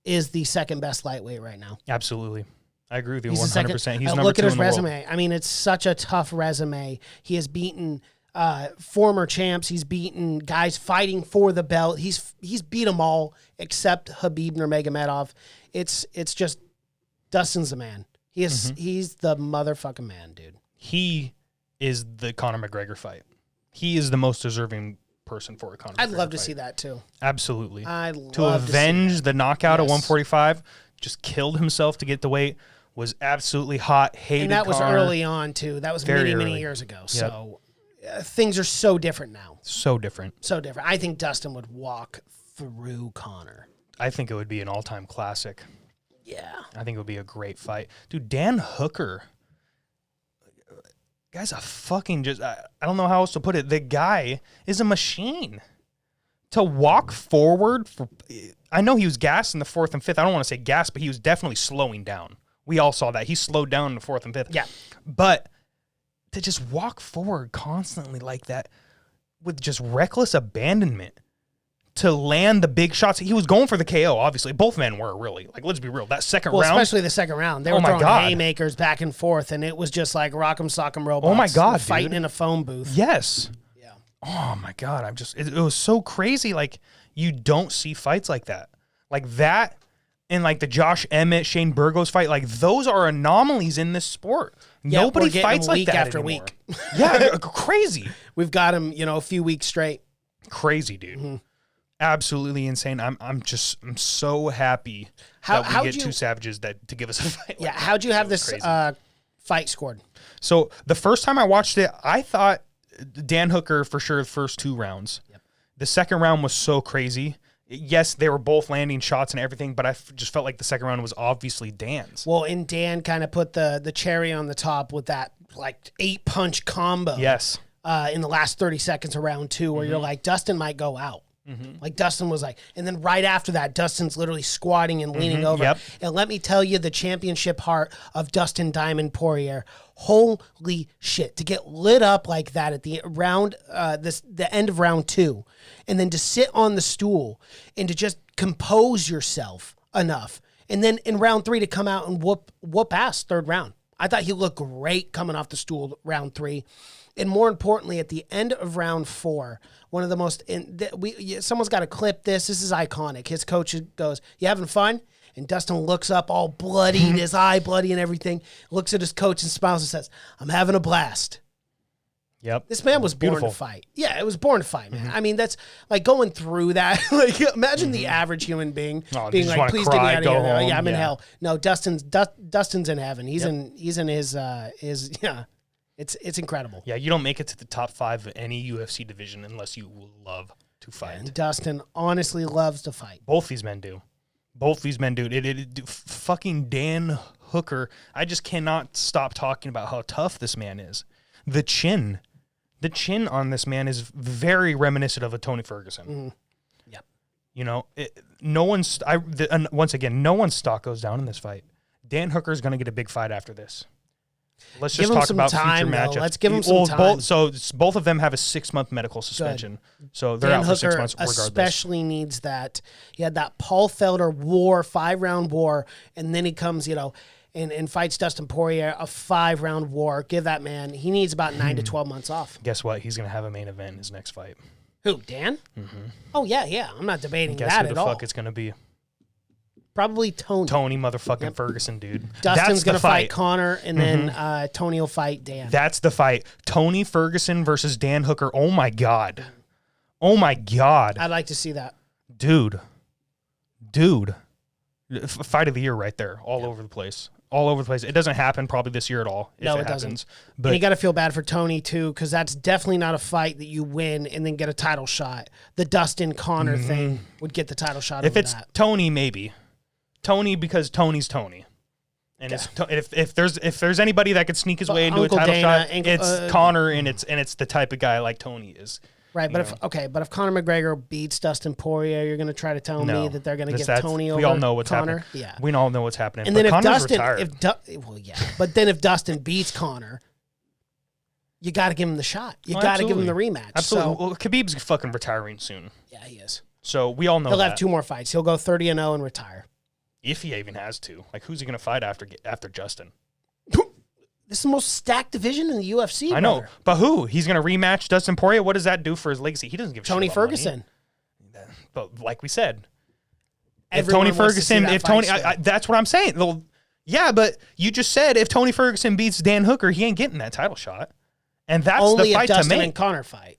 is the second best lightweight right now. Absolutely. I agree with you He's 100%. He's number look 2 at his in the resume. world. I mean, it's such a tough resume. He has beaten former champs. He's beaten guys fighting for the belt. He's beat them all except Khabib Nurmagomedov. It's just Dustin's the man. He's the motherfucking man, dude. He is the Conor McGregor fight. He is the most deserving person for a Conor McGregor I'd love to fight. see that too. Absolutely. I'd to love avenge to see that. the knockout at Yes. 145, just killed himself to get the weight, was absolutely hot, hated And that was Conor. early on too. That was Very many early. years ago. So things are so different now. So different. So different. I think Dustin would walk through Conor. I think it would be an all-time classic. Yeah. I think it would be a great fight. Dude, Dan Hooker, guy's a fucking just, I don't know how else to put it. The guy is a machine. To walk forward, I know he was gassed in the 4th and 5th. I don't want to say gassed, but he was definitely slowing down. We all saw that. He slowed down in the 4th and 5th. Yeah. But to just walk forward constantly like that with just reckless abandonment to land the big shots. He was going for the KO, obviously. Both men were, really. Like, let's be real. That second round. Especially the second round. They were my throwing God. haymakers back and forth, and it was just like rock'em sock'em robots. Oh my God, fighting dude. in a phone booth. Yes. Yeah. Oh my God. It was so crazy. Like, you don't see fights like that. Like that and like the Josh Emmett, Shane Burgos fight. Like, those are anomalies in this sport. Yeah, Nobody we're getting fights them like week that after anymore. week. Yeah, crazy. We've got him, a few weeks straight. Crazy, dude. Absolutely insane. I'm so happy that we how'd get you- 2 savages that to give us a fight. Yeah. like that. How'd you have It was this crazy. fight scored? So the first time I watched it, I thought Dan Hooker for sure the first 2 rounds. Yep. The second round was so crazy. Yes, they were both landing shots and everything, but I just felt like the second round was obviously Dan's. Well, and Dan kind of put the cherry on the top with that like 8-punch combo. Yes. In the last 30 seconds of round 2, where you're like, Dustin might go out. Like Dustin was like, and then right after that, Dustin's literally squatting and leaning over. Yep. And let me tell you, the championship heart of Dustin Diamond Poirier, holy shit, to get lit up like that at the round, the end of round 2, and then to sit on the stool and to just compose yourself enough, and then in round 3 to come out and whoop ass third round. I thought he looked great coming off the stool round 3. And more importantly, at the end of round 4, one of the most, someone's got to clip this. This is iconic. His coach goes, "You having fun?" And Dustin looks up all bloody, and his eye bloody and everything, looks at his coach and smiles and says, "I'm having a blast." Yep. This man was born Beautiful. to fight. Yeah, it was born to fight, man. I mean, that's like going through that. Like, imagine the average human being Oh, being just like, wanna "Please cry, get me out of go here." home. Yeah, I'm in Yeah. hell. No, Dustin's in heaven. He's in his yeah. It's incredible. Yeah, you don't make it to the top 5 of any UFC division unless you love to fight. And Dustin honestly loves to fight. Both these men do. Both these men do. Fucking Dan Hooker. I just cannot stop talking about how tough this man is. The chin on this man is very reminiscent of a Tony Ferguson. Yep. Once again, no one's stock goes down in this fight. Dan Hooker's going to get a big fight after this. Let's Give just him talk some about time, future though. matchups. Let's give him some time. Both of them have a 6-month medical suspension. So they're Dan out for 6 Hooker months regardless. especially needs that. He had that Paul Felder war, 5-round war, and then he comes, and fights Dustin Poirier, a 5-round war. Give that man, he needs about 9 to 12 months off. Guess what? He's going to have a main event in his next fight. Who, Dan? Oh, yeah. I'm not debating Guess that who at the all. fuck it's going to be? Probably Tony. Tony motherfucking Ferguson, dude. Dustin's That's going the to fight Connor, and then Tony will fight Dan. That's the fight. Tony Ferguson versus Dan Hooker. Oh my God. I'd like to see that. Dude. Fight of the year right there. All over the place. It doesn't happen probably this year at all. No, if it doesn't. happens. And But you got to feel bad for Tony, too, because that's definitely not a fight that you win and then get a title shot. The Dustin Connor thing would get the title shot if over it's that. Tony, maybe. Tony, because Tony's Tony. And if there's anybody that could sneak his way into Uncle a title Dana, shot, Uncle- it's Connor, and it's the type of guy like Tony is. Right, but if Conor McGregor beats Dustin Poirier, you're going to try to tell me that they're going to get Tony over We all know what's Connor? happening. Yeah. We all know what's happening. And But then if Connor's Dustin, retired. but then if Dustin beats Connor, you got to give him the shot. You got to give him the rematch. Absolutely. So, Well, Khabib's fucking retiring soon. yeah, he is. So we all know He'll that. have 2 more fights. He'll go 30-0 and retire. If he even has to. Like, who's he going to fight after Justin? This is the most stacked division in the UFC. I know, brother. but who? He's going to rematch Dustin Poirier? What does that do for his legacy? He doesn't give a shit Tony about Ferguson. money. But like we said, Everyone if Tony wants to see Ferguson, that if fight Tony, still. that's what I'm saying. Well, yeah, but you just said if Tony Ferguson beats Dan Hooker, he ain't getting that title shot. And that's Only the fight if Dustin to make. and Connor fight.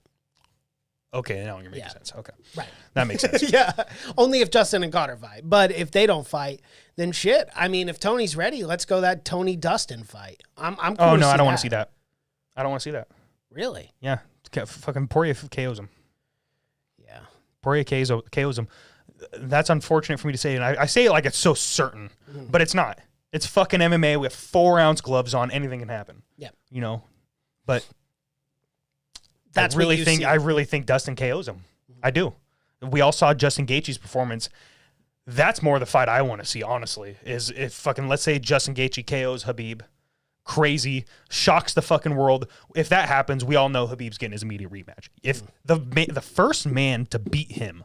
Okay, now you're making sense. Okay. Right. That makes sense. Yeah. Only if Dustin and Connor fight. But if they don't fight, then shit. I mean, if Tony's ready, let's go that Tony-Dustin fight. I'm cool Oh, no, to I see don't want to see that. I don't want to see that. Really? Yeah. Fucking Poirier KOs him. Yeah. Poirier KOs him. That's unfortunate for me to say, and I say it like it's so certain, but it's not. It's fucking MMA with 4-ounce gloves on. Anything can happen. Yeah. You know, but That's I really what you think see. I really think Dustin KOs him. I do. We all saw Justin Gaethje's performance. That's more the fight I want to see. Honestly, is if fucking let's say Justin Gaethje KOs Khabib, crazy, shocks the fucking world. If that happens, we all know Khabib's getting his immediate rematch. If the first man to beat him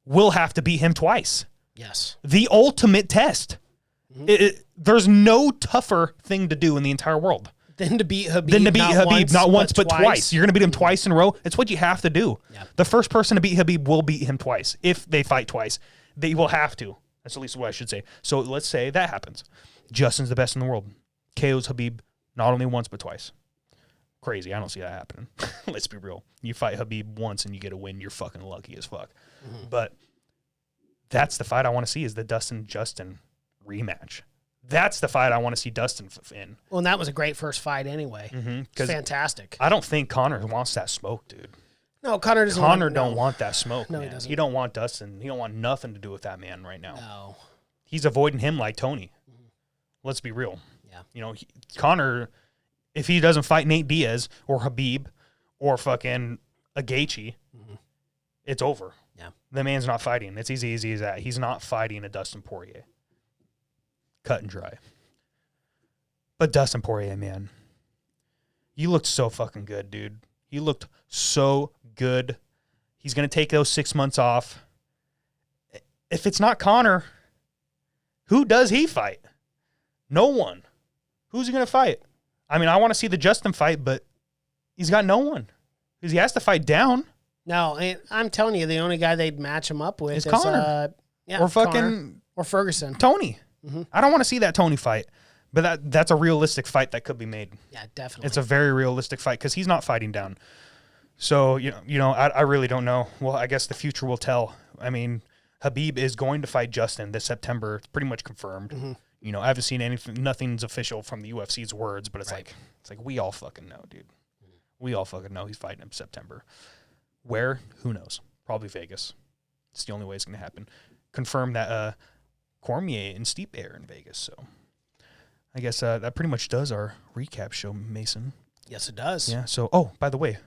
will have to beat him twice. Yes. The ultimate test. There's no tougher thing to do in the entire world Then to beat Khabib. not once, but twice. You're going to beat him twice in a row. It's what you have to do. Yeah. The first person to beat Khabib will beat him twice. If they fight twice, they will have to. That's at least what I should say. So let's say that happens. Justin's the best in the world. KOs Khabib not only once, but twice. Crazy. I don't see that happening. Let's be real. You fight Khabib once and you get a win, you're fucking lucky as fuck. But that's the fight I want to see is the Dustin-Justin rematch. That's the fight I want to see Dustin in. Well, and that was a great first fight anyway. Because Fantastic. I don't think Connor wants that smoke, dude. No, Connor doesn't Don't want that smoke, No, man. he doesn't. He don't want Dustin. He don't want nothing to do with that man right now. No. He's avoiding him like Tony. Let's be real. Yeah. You know, Connor, if he doesn't fight Nate Diaz or Khabib or fucking a Gaethje, it's over. Yeah. The man's not fighting. It's easy as that. He's not fighting a Dustin Poirier. Cut and dry. But Dustin Poirier, man, you looked so fucking good, dude. You looked so good. He's going to take those 6 months off. If it's not Connor, who does he fight? No one. Who's he going to fight? I mean, I want to see the Justin fight, but he's got no one. Because he has to fight down. No, and I'm telling you, the only guy they'd match him up with Is is Connor. yeah, Or fucking Connor. Or Ferguson. Tony. I don't want to see that Tony fight. But that's a realistic fight that could be made. Yeah, definitely. It's a very realistic fight because he's not fighting down. So, I really don't know. Well, I guess the future will tell. I mean, Khabib is going to fight Justin this September. It's pretty much confirmed. You know, I haven't seen anything. Nothing's official from the UFC's words, but it's like we all fucking know, dude. We all fucking know he's fighting in September. Where? Who knows? Probably Vegas. It's the only way it's going to happen. Confirm that Cormier and Stipe are in Vegas. So I guess that pretty much does our recap show, Mason. Yes, it does. Yeah. So, oh, by the way,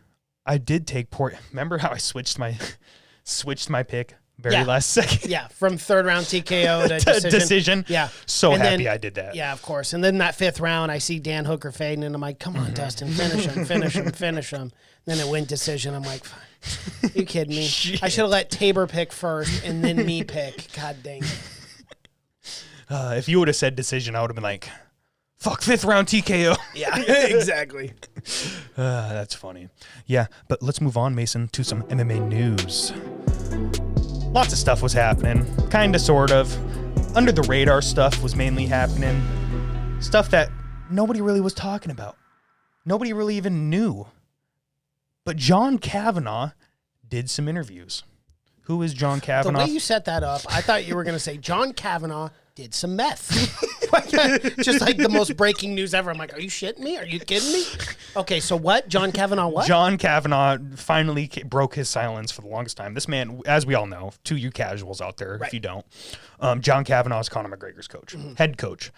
I did take Poirier. Remember how I switched my pick very last second? Yeah, from third round TKO to decision. Decision. Yeah. So And happy then- I did that. Yeah, of course. And then that fifth round, I see Dan Hooker fading, and I'm like, come on, Dustin, finish him, finish him, finish him. Then it went decision. I'm like, you kidding me? I should have let Tabor pick first and then me pick. God dang it. If you would have said decision, I would have been like, fuck, 5th round TKO. Yeah, exactly. That's funny. Yeah, but let's move on, Mason, to some MMA news. Lots of stuff was happening, kind of, sort of. Under the radar stuff was mainly happening. Stuff that nobody really was talking about. Nobody really even knew. But John Kavanaugh did some interviews. Who is John The Kavanaugh? way you set that up, I thought you were going to say John Kavanaugh did some meth. Just like the most breaking news ever. I'm like, are you shitting me? Are you kidding me? Okay, so what? John Kavanaugh what? John Kavanaugh finally broke his silence for the longest time. This man, as we all know, to you casuals out there, if you don't, John Kavanaugh is Conor McGregor's coach, head coach,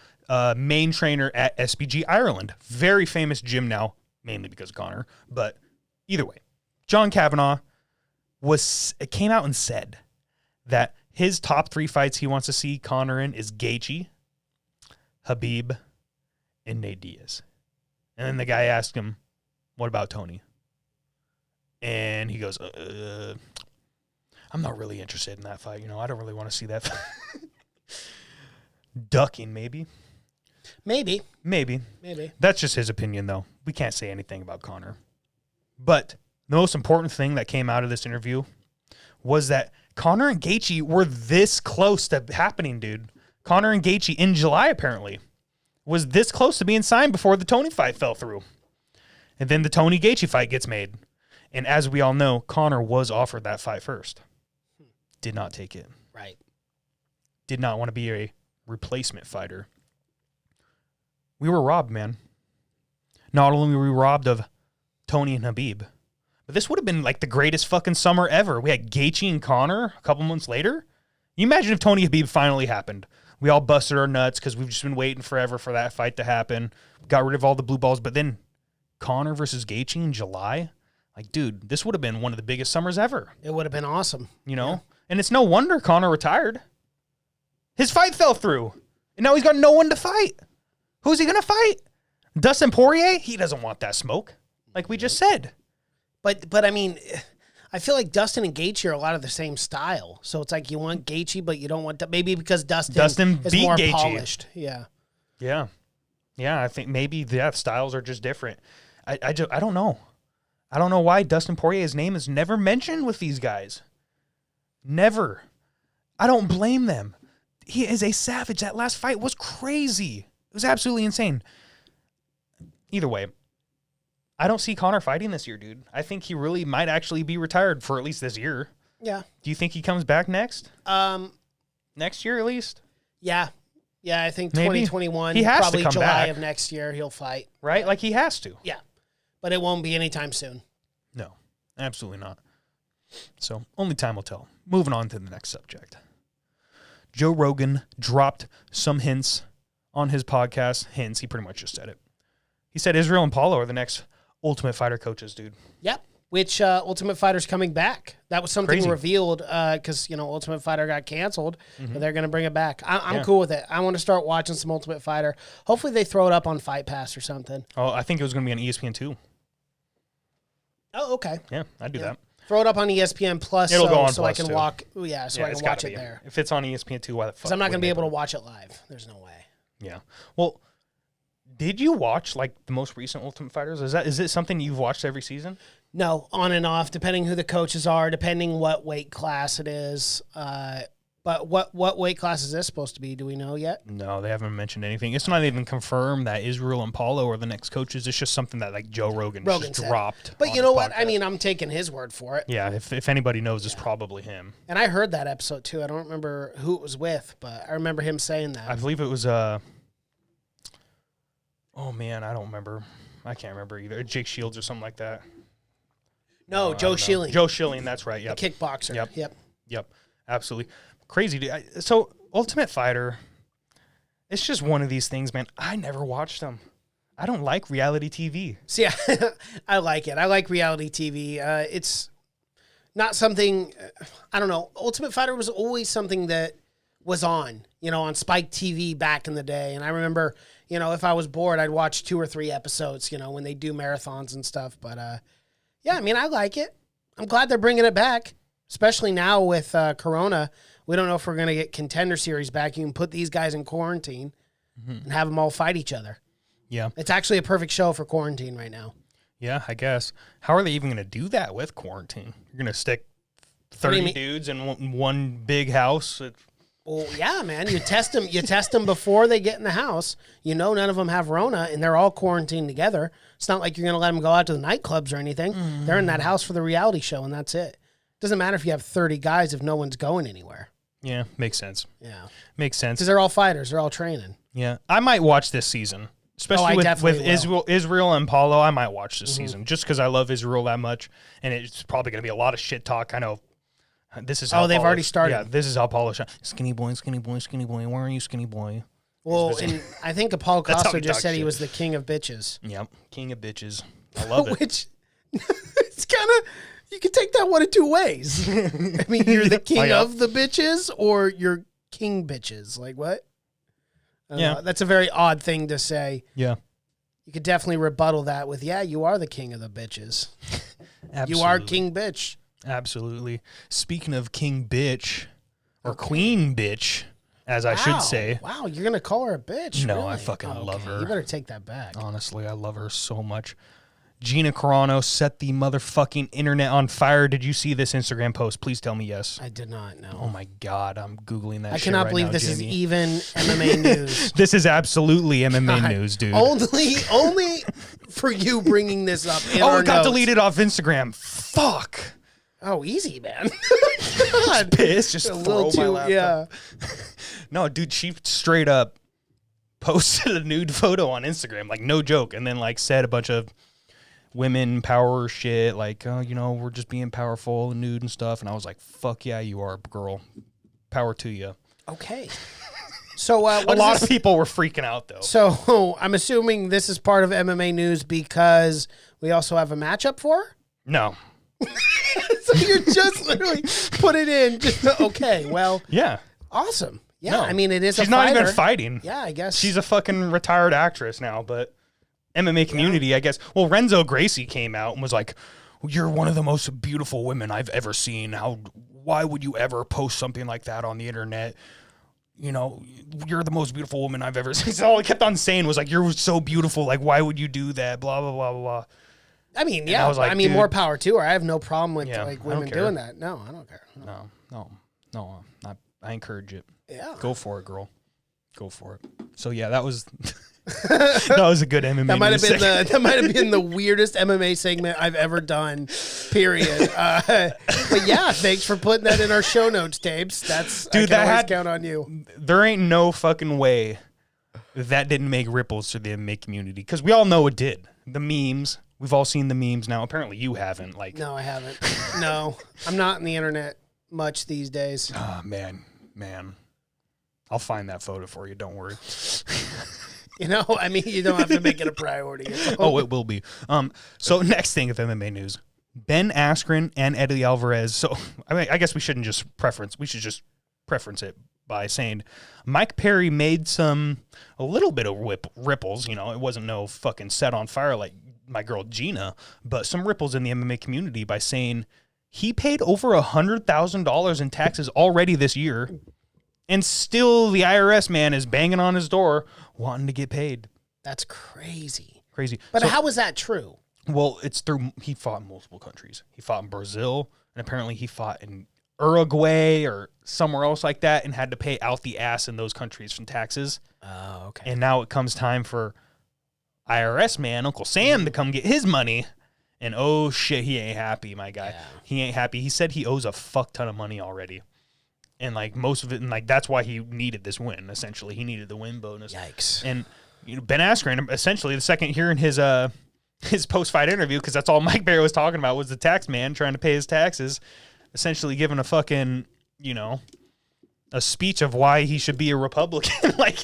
main trainer at SBG Ireland. Very famous gym now, mainly because of Conor. But either way, John Kavanaugh came out and said that his top 3 fights he wants to see Conor in is Gaethje, Khabib, and Nate Diaz. And then the guy asked him, what about Tony? And he goes, I'm not really interested in that fight. I don't really want to see that fight. ducking, maybe. Maybe. That's just his opinion, though. We can't say anything about Conor. But the most important thing that came out of this interview was that Conor and Gaethje were this close to happening, dude. Conor and Gaethje in July, apparently, was this close to being signed before the Tony fight fell through. And then the Tony Gaethje fight gets made. And as we all know, Conor was offered that fight first. Did not take it. Right. Did not want to be a replacement fighter. We were robbed, man. Not only were we robbed of Tony and Khabib, but this would have been like the greatest fucking summer ever. We had Gaethje and Conor a couple months later. You imagine if Tony and Khabib finally happened. We all busted our nuts because we've just been waiting forever for that fight to happen. Got rid of all the blue balls, but then Conor versus Gaethje in July. Like, dude, this would have been one of the biggest summers ever. It would have been awesome. You know? Yeah. And it's no wonder Conor retired. His fight fell through. And now he's got no one to fight. Who's he going to fight? Dustin Poirier? He doesn't want that smoke. Like we just said. But I mean, I feel like Dustin and Gaethje are a lot of the same style. So it's like you want Gaethje, but you don't want... Maybe because Dustin is more Gaethje. Polished. Yeah. Yeah. Yeah, I think maybe the styles are just different. I don't know. I don't know why Dustin Poirier's name is never mentioned with these guys. Never. I don't blame them. He is a savage. That last fight was crazy. It was absolutely insane. Either way, I don't see Conor fighting this year, dude. I think he really might actually be retired for at least this year. Yeah. Do you think he comes back next? Next year at least? Yeah. Yeah, I think Maybe. 2021, he has probably to come July back. of next year, he'll fight. Right? Like he has to. Yeah. But it won't be anytime soon. No, absolutely not. So only time will tell. Moving on to the next subject. Joe Rogan dropped some hints on his podcast. Hints, he pretty much just said it. He said Israel and Paulo are the next Ultimate Fighter coaches, dude. Yep. Which Ultimate Fighter's coming back. That was something Crazy. revealed because, Ultimate Fighter got canceled, but they're going to bring it back. I'm cool with it. I want to start watching some Ultimate Fighter. Hopefully they throw it up on Fight Pass or something. Oh, I think it was going to be on ESPN too. Oh, okay. Yeah, I'd do that. Throw it up on ESPN Plus It'll go on so Plus I can too. I can watch it be. there. If it's on ESPN too, why the fuck? Because I'm not going to be wouldn't able they to watch it live. There's no way. Yeah. Well, did you watch like the most recent Ultimate Fighters? Is it something you've watched every season? No, on and off, depending who the coaches are, depending what weight class it is. But what weight class is this supposed to be? Do we know yet? No, they haven't mentioned anything. It's not even confirmed that Israel and Paulo are the next coaches. It's just something that like Joe Rogan just said. dropped. But on you know his what? podcast. I mean, I'm taking his word for it. Yeah, if anybody knows, it's probably him. And I heard that episode too. I don't remember who it was with, but I remember him saying that. I believe it was oh man, I don't remember. I can't remember either. Jake Shields or something like that. No, Joe Schilling. Joe Schilling, that's right. Yep. The kickboxer. Yep. Absolutely. Crazy, dude. So Ultimate Fighter, it's just one of these things, man. I never watched them. I don't like reality TV. See, I like it. I like reality TV. It's not something, I don't know. Ultimate Fighter was always something that was on Spike TV back in the day. And I remember, if I was bored, I'd watch 2 or 3 episodes, when they do marathons and stuff. But, yeah, I mean, I like it. I'm glad they're bringing it back, especially now with Corona. We don't know if we're going to get Contender Series back. You can put these guys in quarantine and have them all fight each other. Yeah. It's actually a perfect show for quarantine right now. Yeah, I guess. How are they even going to do that with quarantine? You're going to stick 30 dudes in one big house? Well, yeah, man. You test them. You test them before they get in the house. None of them have Rona, and they're all quarantined together. It's not like you're going to let them go out to the nightclubs or anything. They're in that house for the reality show, and that's it. Doesn't matter if you have 30 guys if no one's going anywhere. Yeah, makes sense. Yeah, makes sense. Because they're all fighters. They're all training. Yeah, I might watch this season, especially with Israel and Paulo. I might watch this season just because I love Israel that much, and it's probably going to be a lot of shit talk. I know. This is how they've Paulo, already started. Yeah, this is how Paulo shot. Skinny boy, skinny boy, skinny boy. Where are you, skinny boy? Well, and I think Apollo Costa just said shit. he was the king of bitches. Yep, king of bitches. I love it. Which it's kind of, you can take that one of two ways. I mean, you're the king of the bitches or you're king bitches. Like what? Yeah, that's a very odd thing to say. Yeah, you could definitely rebuttal that with, yeah, you are the king of the bitches. Absolutely. You are king bitch. Absolutely. Speaking of king bitch or queen bitch, as I should say. Wow, you're gonna call her a bitch? No, really? I fucking love her. You better take that back. Honestly, I love her so much. Gina Carano set the motherfucking internet on fire. Did you see this Instagram post? Please tell me yes. I did not know. Oh my God, I'm Googling that I shit cannot right believe now, this Jamie. is even MMA news. This is absolutely MMA news, dude. Only for you bringing this up in our it got notes. deleted off Instagram. Fuck. Oh, easy, man. God. Pissed. Just A throw little my too, laptop. yeah. No, dude, she straight up posted a nude photo on Instagram, like no joke, and then like said a bunch of women power shit, like, oh, you know, we're just being powerful and nude and stuff. And I was like, fuck yeah, you are, girl. Power to you. Okay. So a lot of people were freaking out, though. So I'm assuming this is part of MMA news because we also have a matchup for her? No. So you're just literally put it in. Okay, well. Yeah. Awesome. Yeah, No. I mean, it is She's a not fighter. even fighting. Yeah, I guess. She's a fucking retired actress now, but MMA community, I guess. Well, Renzo Gracie came out and was like, you're one of the most beautiful women I've ever seen. Why would you ever post something like that on the internet? You know, you're the most beautiful woman I've ever seen. So all I kept on saying was like, you're so beautiful. Like, why would you do that? Blah, blah, blah, blah, blah. I mean, yeah. I was like, dude, more power to her. I have no problem with like I women don't care. doing that. No, I don't care. No. I encourage it. Yeah. Go for it, girl. Go for it. So yeah, that was that was a good MMA. That might have been segment. that might have been the weirdest MMA segment I've ever done. Period. But yeah, thanks for putting that in our show notes, tapes. That's Dude, I can always count on you. There ain't no fucking way that didn't make ripples to the MMA community, because we all know it did. The memes, we've all seen the memes now. Apparently, you haven't. Like, No, I haven't. No, I'm not on the internet much these days. oh man, I'll find that photo for you. Don't worry. You know, I mean, you don't have to make it a priority. Oh, it will be. So next thing of MMA news, Ben Askren and Eddie Alvarez. So I guess we shouldn't just preference. We should just preference it by saying Mike Perry made a little bit of ripples. You know, it wasn't no fucking set on fire like my girl Gina, but some ripples in the MMA community by saying he paid over $100,000 in taxes already this year. And still the IRS man is banging on his door wanting to get paid. That's crazy. Crazy. But So- how is that true? Well, it's through, he fought in multiple countries. He fought in Brazil, and apparently he fought in Uruguay or somewhere else like that and had to pay out the ass in those countries from taxes. Oh, okay. And now it comes time for IRS man, Uncle Sam, to come get his money. And oh shit, he ain't happy, my guy. Yeah. He ain't happy. He said he owes a fuck ton of money already. And like most of it, and like that's why he needed this win. Essentially, he needed the win bonus. Yikes. And you know, Ben Askren, essentially, the second hearing his post-fight interview, because that's all Mike Perry was talking about, was the tax man trying to pay his taxes, essentially giving a fucking, you know, a speech of why he should be a Republican. Like,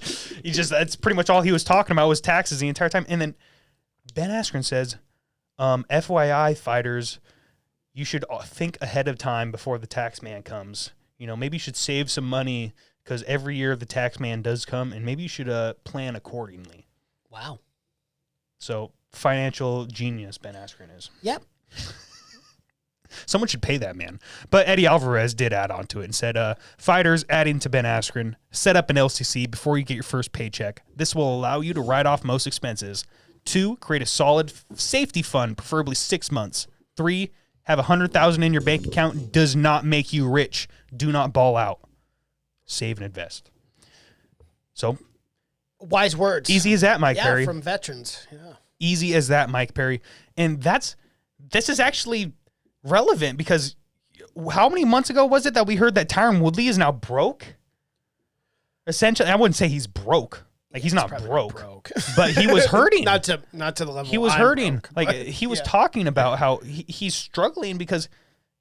that's pretty much all he was talking about was taxes the entire time. And then Ben Askren says, FYI, fighters, you should think ahead of time before the tax man comes. You know, maybe you should save some money because every year the tax man does come, and maybe you should plan accordingly. Wow. So, financial genius Ben Askren is. Yep. Someone should pay that man. But Eddie Alvarez did add on to it and said, fighters, adding to Ben Askren, set up an LCC before you get your first paycheck. This will allow you to write off most expenses. 2, create a solid safety fund, preferably 6 months. 3, have $100,000 in your bank account does not make you rich. Do not ball out. Save and invest. So, Wise words. easy as that, Mike Yeah, Perry. from veterans. Yeah. Easy as that, Mike Perry. And this is actually relevant because how many months ago was it that we heard that Tyron Woodley is now broke? Essentially, I wouldn't say he's broke. Like, he's not broke, but he was hurting. not to the level He was I'm hurting. broke, Like, but he was yeah. talking about how he's struggling because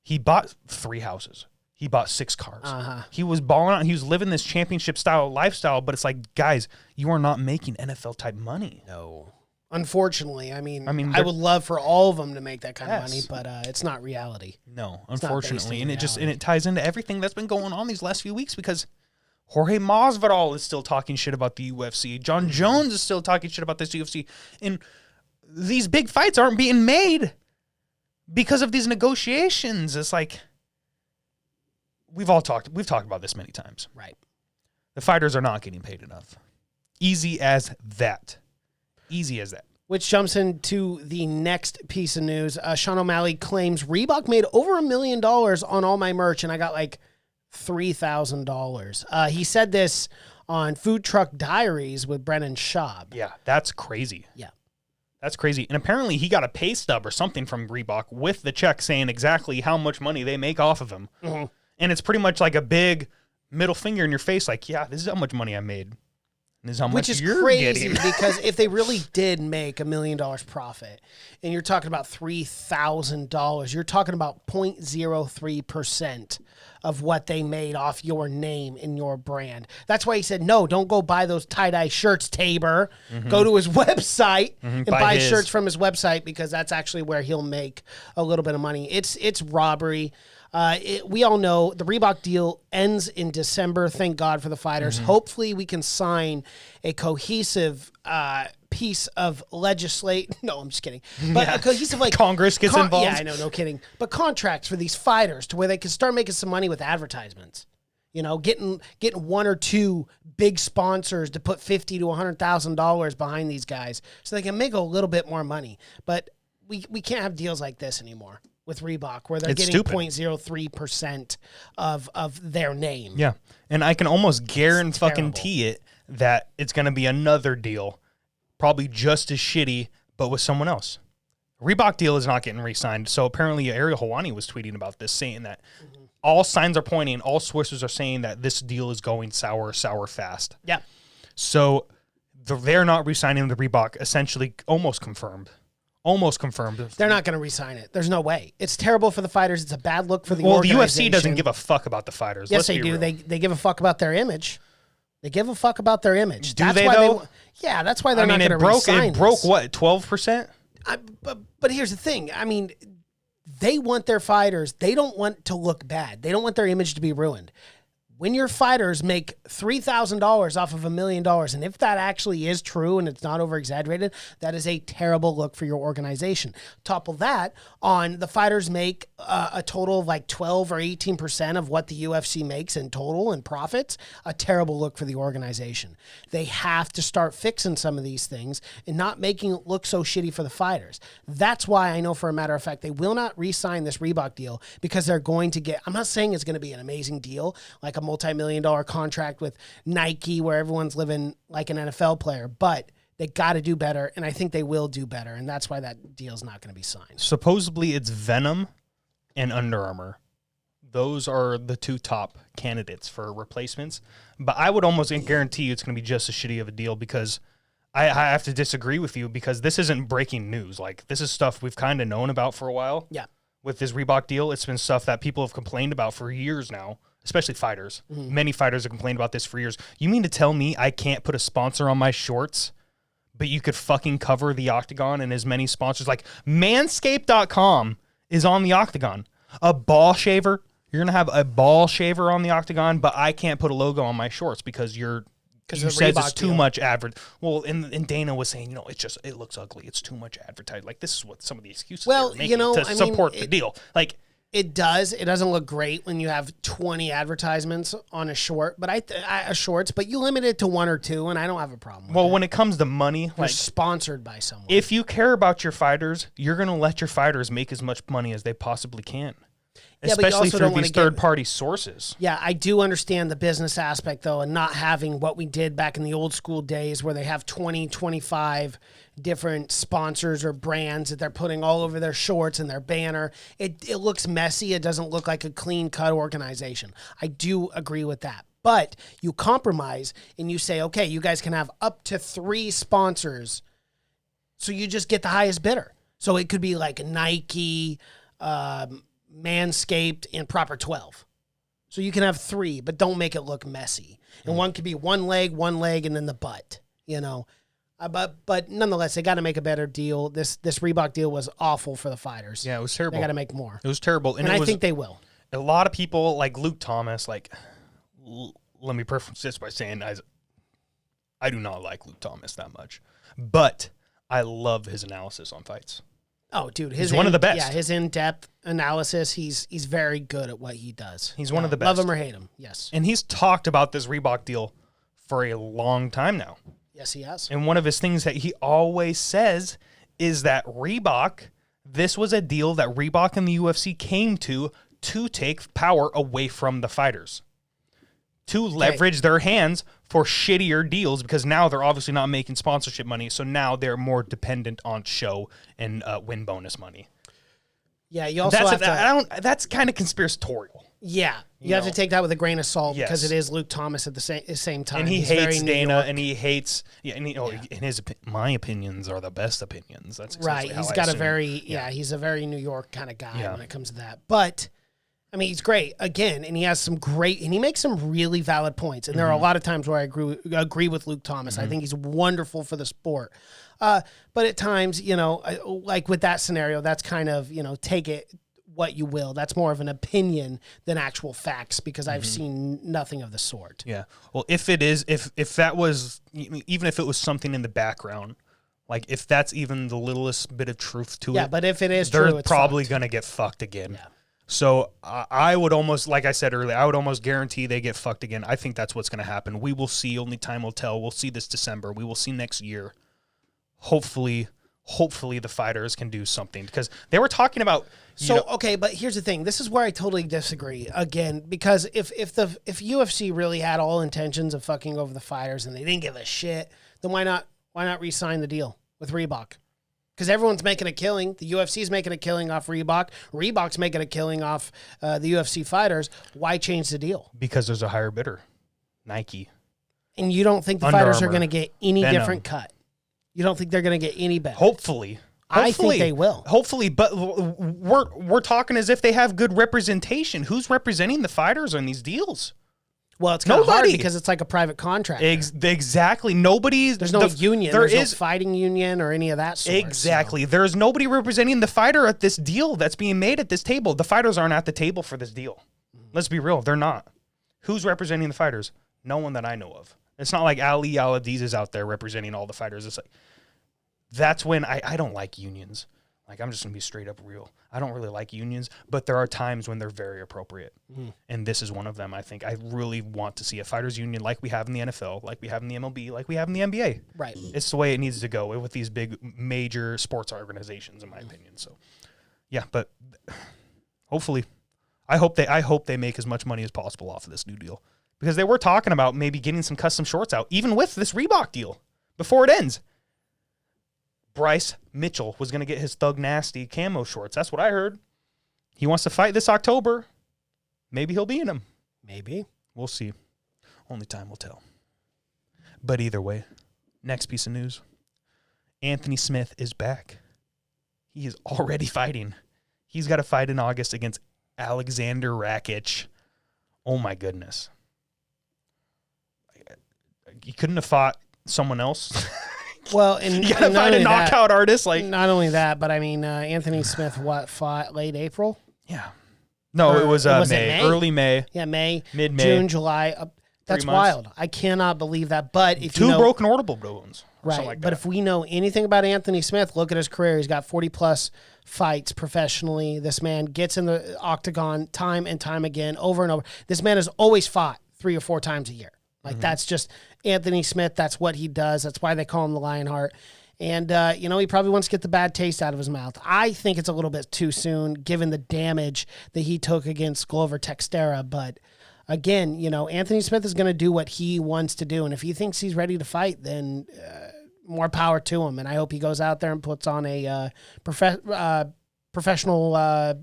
he bought 3 houses. He bought 6 cars. Uh-huh. He was balling out. He was living this championship style lifestyle, but it's like, guys, you are not making NFL type money. No. Unfortunately, I mean, I they're- would love for all of them to make that kind of money, Yes. but it's not reality. No, not based unfortunately. in And reality. it ties into everything that's been going on these last few weeks because Jorge Masvidal is still talking shit about the UFC. John Jones is still talking shit about this UFC. And these big fights aren't being made because of these negotiations. It's like we've talked about this many times. Right. The fighters are not getting paid enough. Easy as that. Easy as that. Which jumps into the next piece of news. Sean O'Malley claims Reebok made over $1 million on all my merch, and I got like $3,000. He said this on Food Truck Diaries with Brennan Schaub. Yeah, that's crazy. Yeah. That's crazy. And apparently he got a pay stub or something from Reebok with the check saying exactly how much money they make off of him. Mm-hmm. And it's pretty much like a big middle finger in your face, like, yeah, this is how much money I made. This is how much you're crazy getting. because if they really did make $1 million profit and you're talking about $3,000, you're talking about 0.03% of what they made off your name and your brand. That's why he said, no, don't go buy those tie-dye shirts, Tabor. Go to his website and buy shirts from his website because that's actually where he'll make a little bit of money. It's robbery. We all know the Reebok deal ends in December. Thank God for the fighters. Hopefully we can sign a cohesive piece of legislate. No, I'm just kidding. But a cohesive, like, Congress gets involved. Yeah, I know, no kidding. But contracts for these fighters to where they can start making some money with advertisements. You know, getting one or two big sponsors to put $50,000 to $100,000 behind these guys so they can make a little bit more money. But we can't have deals like this anymore with Reebok, where they're getting 0.03% of their name. Yeah, and I can almost guarantee it that it's going to be another deal, probably just as shitty, but with someone else. Reebok deal is not getting re-signed, so apparently Ariel Helwani was tweeting about this, saying that all signs are pointing, all sources are saying that this deal is going sour fast. Yeah. So they're not re-signing the Reebok, essentially almost confirmed. Almost confirmed. They're not going to re-sign it. There's no way. It's terrible for the fighters. It's a bad look for the Well, the organization. UFC doesn't give a fuck about the fighters. Yes, they do. They give a fuck about their image. They give a fuck about their image. Do that's they, why though? Yeah, that's why they're not going to It re-sign broke this. what, 12%? But here's the thing. I mean, they want their fighters. They don't want to look bad. They don't want their image to be ruined. When your fighters make $3,000 off of $1 million, and if that actually is true and it's not over-exaggerated, that is a terrible look for your organization. Topple that on the fighters make a total of like 12 or 18% of what the UFC makes in total in profits, a terrible look for the organization. They have to start fixing some of these things and not making it look so shitty for the fighters. That's why I know for a matter of fact they will not re-sign this Reebok deal because they're going to get, I'm not saying it's going to be an amazing deal, like a multi-million-dollar contract with Nike where everyone's living like an NFL player, but they got to do better, and I think they will do better, and that's why that deal's not going to be signed. Supposedly it's Venom and Under Armour. Those are the two top candidates for replacements, but I would almost guarantee you it's going to be just as shitty of a deal because I have to disagree with you because this isn't breaking news. Like, this is stuff we've kind of known about for a while. Yeah. With this Reebok deal, it's been stuff that people have complained about for years now. Especially fighters. Many fighters have complained about this for years. You mean to tell me I can't put a sponsor on my shorts, but you could fucking cover the Octagon and as many sponsors? Like Manscaped.com is on the Octagon. A ball shaver. You're going to have a ball shaver on the Octagon, but I can't put a logo on my shorts because you said it's too much advert. Well, and Dana was saying, it looks ugly. It's too much advertising. Like, this is what some of the excuses they're making to support the deal. Like, it does. It doesn't look great when you have 20 advertisements on a short, but shorts. But you limit it to one or two, and I don't have a problem with that. When it comes to money, They're sponsored by someone. If you care about your fighters, you're going to let your fighters make as much money as they possibly can. Yeah, but you especially also through don't wanna these third-party sources. Yeah, I do understand the business aspect, though, and not having what we did back in the old school days where they have 20, 25 different sponsors or brands that they're putting all over their shorts and their banner. It looks messy. It doesn't look like a clean-cut organization. I do agree with that. But you compromise and you say, okay, you guys can have up to 3 sponsors, so you just get the highest bidder. So it could be like Nike, Manscaped, and Proper 12. So you can have 3, but don't make it look messy. And one could be one leg, and then the butt, But nonetheless, they got to make a better deal. This Reebok deal was awful for the fighters. Yeah, it was terrible. They got to make more. It was terrible. And I think they will. A lot of people, like Luke Thomas, let me preface this by saying I do not like Luke Thomas that much. But I love his analysis on fights. Oh, dude, he's one of the best. Yeah, his in-depth analysis. He's very good at what he does. He's one of the best. Love him or hate him. Yes. And he's talked about this Reebok deal for a long time now. Yes, he has. And one of his things that he always says is that this was a deal that Reebok and the UFC came to take power away from the fighters, to leverage their hands for shittier deals, because now they're obviously not making sponsorship money. So now they're more dependent on show and win bonus money. Yeah, you also have to. That's kind of conspiratorial. Yeah, you have to take that with a grain of salt, Yes. because it is Luke Thomas at the same time. And he He's hates very New Dana, York. and he hates. Yeah, and my opinions are the best opinions. That's Right. He's got a very he's a very New York kind of guy when it comes to that. But I mean, he's great again, and he has some great, and he makes some really valid points. And there are a lot of times where I agree with Luke Thomas. I think he's wonderful for the sport. But at times, like with that scenario, that's kind of, take it what you will. That's more of an opinion than actual facts, because I've seen nothing of the sort. Yeah. Well, if that was, even if it was something in the background, like if that's even the littlest bit of truth to it. Yeah, but if it is they're true, it's probably fucked. going to get fucked again. Yeah. So I would almost, like I said earlier, I would almost guarantee they get fucked again. I think that's what's going to happen. We will see. Only time will tell. We'll see this December. We will see next year. Hopefully the fighters can do something, because they were talking about. Okay, but here's the thing. This is where I totally disagree again, because if UFC really had all intentions of fucking over the fighters and they didn't give a shit, then why not re-sign the deal with Reebok? Because everyone's making a killing. The UFC's making a killing off Reebok. Reebok's making a killing off the UFC fighters. Why change the deal? Because there's a higher bidder, Nike. And you don't think the Under fighters are Armour, going to get any Venom. different cut? You don't think they're going to get any better? Hopefully, I think they will. Hopefully, but we're talking as if they have good representation. Who's representing the fighters on these deals? Well, it's kind of hard Nobody. because it's like a private contract. Exactly. Nobody's. There's no union. There's no is fighting union or any of that sort. exactly. There's nobody representing the fighter at this deal that's being made at this table. The fighters aren't at the table for this deal. Let's be real. They're not. Who's representing the fighters? No one that I know of. It's not like Ali Al-Adiz is out there representing all the fighters. It's like, that's when I don't like unions. Like, I'm just going to be straight up real. I don't really like unions, but there are times when they're very appropriate. And this is one of them, I think. I really want to see a fighters union like we have in the NFL, like we have in the MLB, like we have in the NBA. Right. It's the way it needs to go with these big major sports organizations, in my opinion. So, yeah, but hopefully, I hope they make as much money as possible off of this new deal, because they were talking about maybe getting some custom shorts out, even with this Reebok deal, before it ends. Bryce Mitchell was going to get his Thug Nasty camo shorts. That's what I heard. He wants to fight this October. Maybe he'll be in them. Maybe. We'll see. Only time will tell. But either way, next piece of news. Anthony Smith is back. He is already fighting. He's got a fight in August against Alexander Rakic. Oh my goodness. He couldn't have fought someone else. Well, and you gotta find a knockout artist. Like, not only that, but I mean, Anthony Smith fought late April? Yeah. No, it was May, early May. Yeah, May, mid-May, June, July. That's wild. I cannot believe that. But if two broken orbital bones, right? like but if we know anything about Anthony Smith, look at his career. He's got 40+ fights professionally. This man gets in the octagon time and time again, over and over. This man has always fought 3 or 4 times a year. Like, that's just Anthony Smith. That's what he does. That's why they call him the Lionheart. And, he probably wants to get the bad taste out of his mouth. I think it's a little bit too soon, given the damage that he took against Glover Teixeira. But, again, Anthony Smith is going to do what he wants to do. And if he thinks he's ready to fight, then more power to him. And I hope he goes out there and puts on a professional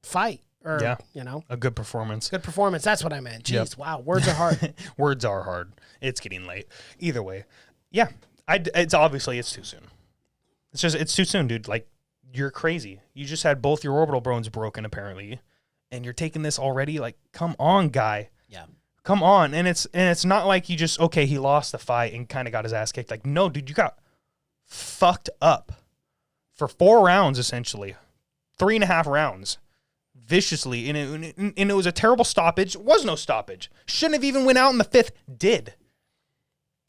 fight. Or, a good performance. Good performance. That's what I meant. Jeez, Yep. Wow. Words are hard. Words are hard. It's getting late. Either way. Yeah. It's obviously it's too soon. It's too soon, dude. Like, you're crazy. You just had both your orbital bones broken, apparently, and you're taking this already? Like, come on, guy. Yeah. Come on. And it's not like you just, he lost the fight and kind of got his ass kicked. Like, no, dude, you got fucked up for 4 rounds, essentially. 3.5 rounds. Viciously, and it was a terrible stoppage. It was no stoppage. Shouldn't have even went out in the 5th. Did.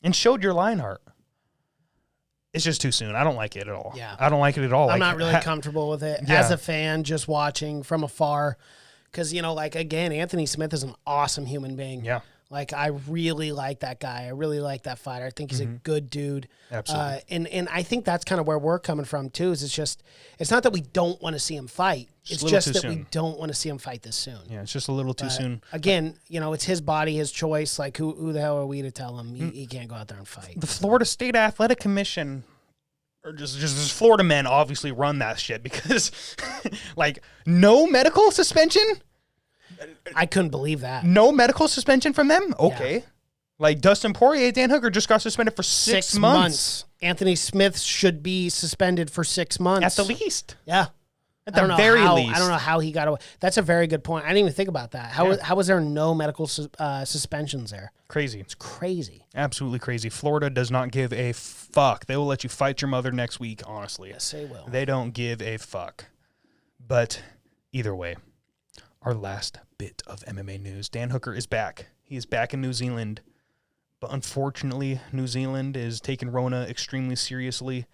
And showed your Lionheart. It's just too soon. I don't like it at all. Yeah. I don't like it at all. I'm not really comfortable with it as a fan, just watching from afar. Because, like, again, Anthony Smith is an awesome human being. Yeah. Like, I really like that guy. I really like that fighter. I think he's a good dude. Absolutely. And I think that's kind of where we're coming from, too, is it's not that we don't want to see him fight. It's a little just too that soon. we don't want to see him fight this soon. Yeah, it's just a little too soon. Again, it's his body, his choice. Like, who the hell are we to tell him he can't go out there and fight? The Florida State Athletic Commission, or just Florida men, obviously run that shit because, like, no medical suspension? I couldn't believe that. No medical suspension from them? Okay. Yeah. Like, Dustin Poirier, Dan Hooker just got suspended for 6 months. Anthony Smith should be suspended for 6 months. At the least. Yeah. At the very least. I don't know how he got away. That's a very good point. I didn't even think about that. How was there no medical suspensions there? Crazy. It's crazy. Absolutely crazy. Florida does not give a fuck. They will let you fight your mother next week, honestly. Yes, they will. They don't give a fuck. But either way, our last bit of MMA news. Dan Hooker is back. He is back in New Zealand. But unfortunately, New Zealand is taking Rona extremely seriously.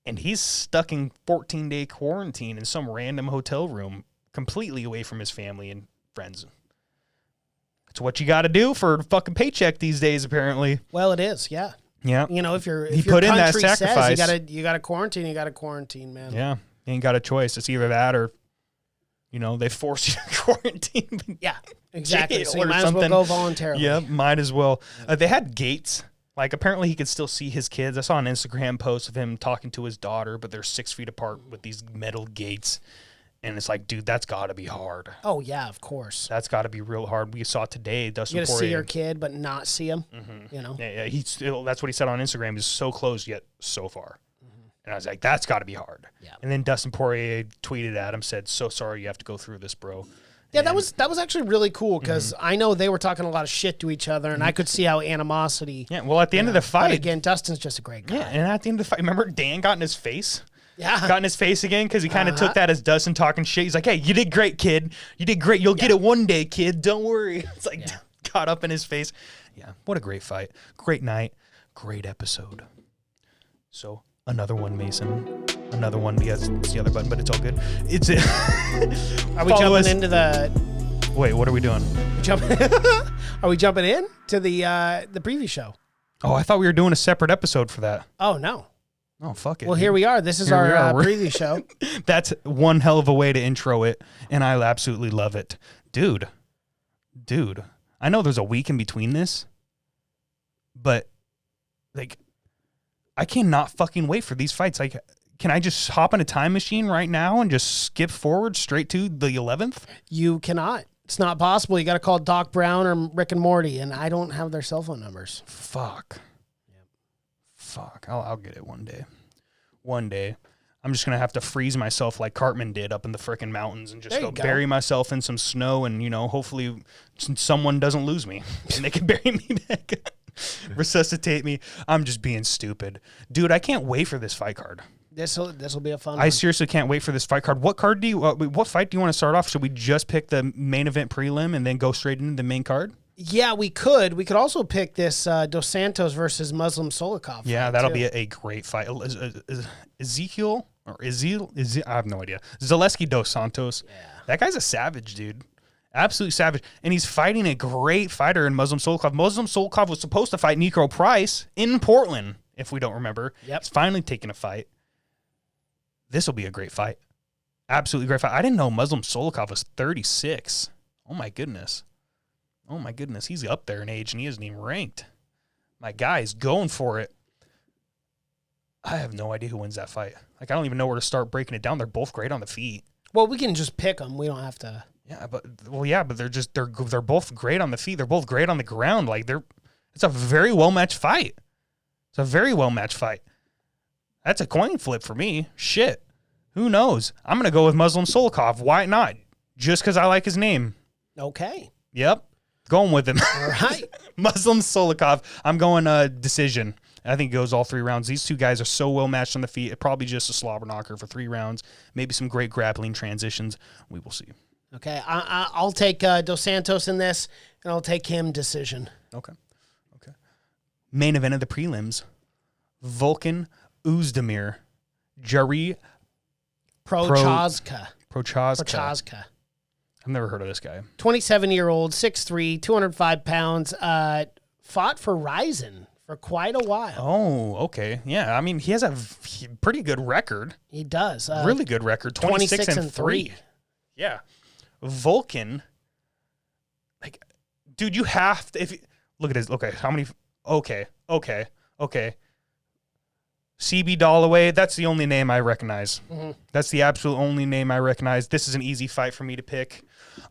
And he's stuck in 14-day quarantine in some random hotel room, completely away from his family and friends. It's what you got to do for a fucking paycheck these days, apparently. Well, it is, yeah. Yeah. If your put in that country sacrifice. says you got to quarantine, man. Yeah. You ain't got a choice. It's either that or, they force you to quarantine. Yeah, exactly. So you or might something. as well go voluntarily. Yeah, might as well. They had gates. Like, apparently he could still see his kids. I saw an Instagram post of him talking to his daughter, but they're 6 feet apart with these metal gates. And it's like, dude, that's got to be hard. Oh, yeah, of course. That's got to be real hard. We saw today, Dustin Poirier. You got to Poirier. see your kid, but not see him, Yeah, that's what he said on Instagram, is so close yet so far. And I was like, that's got to be hard. Yeah. And then Dustin Poirier tweeted at him, said, so sorry you have to go through this, bro. Yeah, that was actually really cool because I know they were talking a lot of shit to each other, and I could see how animosity. Yeah, well, at the end of the fight. But again, Dustin's just a great guy. Yeah, and at the end of the fight, remember Dan got in his face? Yeah. Got in his face again because he kind of took that as Dustin talking shit. He's like, hey, you did great, kid. You did great. You'll get it one day, kid. Don't worry. It's like, got up in his face. Yeah, what a great fight. Great night. Great episode. So, another one, Mason. Another one. Yes, it's the other button, but it's all good. It's it. Are we jumping into the... Wait, what are we doing? Are we jumping in to the preview show? Oh, I thought we were doing a separate episode for that. Oh, no. Oh, fuck it. Well, here we are. This is our preview show. That's one hell of a way to intro it, and I absolutely love it. Dude, I know there's a week in between this, but, like, I cannot fucking wait for these fights. Like, can I just hop in a time machine right now and just skip forward straight to the 11th? You cannot. It's not possible. You got to call Doc Brown or Rick and Morty, and I don't have their cell phone numbers. Fuck. Fuck. I'll get it one day. One day. I'm just going to have to freeze myself like Cartman did up in the frickin' mountains and just go bury myself in some snow and, hopefully someone doesn't lose me and they can bury me back. Resuscitate me. I'm just being stupid. Dude, I can't wait for this fight card. This will be a fun one. I seriously can't wait for this fight card. What fight do you want to start off? Should we just pick the main event prelim and then go straight into the main card? Yeah, we could. We could also pick this Dos Santos versus Muslim Solikov. Yeah, that'll be a great fight. Ezekiel or Ezekiel? I have no idea. Zaleski Dos Santos. Yeah. That guy's a savage, dude. Absolute savage. And he's fighting a great fighter in Muslim Solikov. Muslim Solikov was supposed to fight Nico Price in Portland, if we don't remember. Yep. He's finally taking a fight. This will be a great fight. Absolutely great fight. I didn't know Muslim Solikov was 36. Oh, my goodness. Oh, my goodness. He's up there in age, and he isn't even ranked. My guy's going for it. I have no idea who wins that fight. Like, I don't even know where to start breaking it down. They're both great on the feet. Well, we can just pick them. We don't have to. Yeah, but they're both great on the feet. They're both great on the ground. Like, it's a very well-matched fight. It's a very well-matched fight. That's a coin flip for me. Shit. Who knows? I'm going to go with Muslim Solikov. Why not? Just because I like his name. Okay. Yep. Going with him. All right. Muslim Solikov. I'm going decision. I think it goes all 3 rounds. These two guys are so well matched on the feet. Probably just a slobber knocker for 3 rounds. Maybe some great grappling transitions. We will see. Okay. I'll take Dos Santos in this, and I'll take him decision. Okay. Main event of the prelims. Volkan Uzdemir, Jari Prochazka. Prochazka. I've never heard of this guy. 27-year-old, 6'3", 205 pounds, fought for Ryzen for quite a while. Oh, okay. Yeah, I mean, he has a pretty good record. He does. Really good record. 26 and 3. Yeah. Vulcan, like, dude, you have to, look at his, okay, how many, okay. CB Dalloway, that's the only name I recognize. Mm-hmm. That's the absolute only name I recognize. This is an easy fight for me to pick.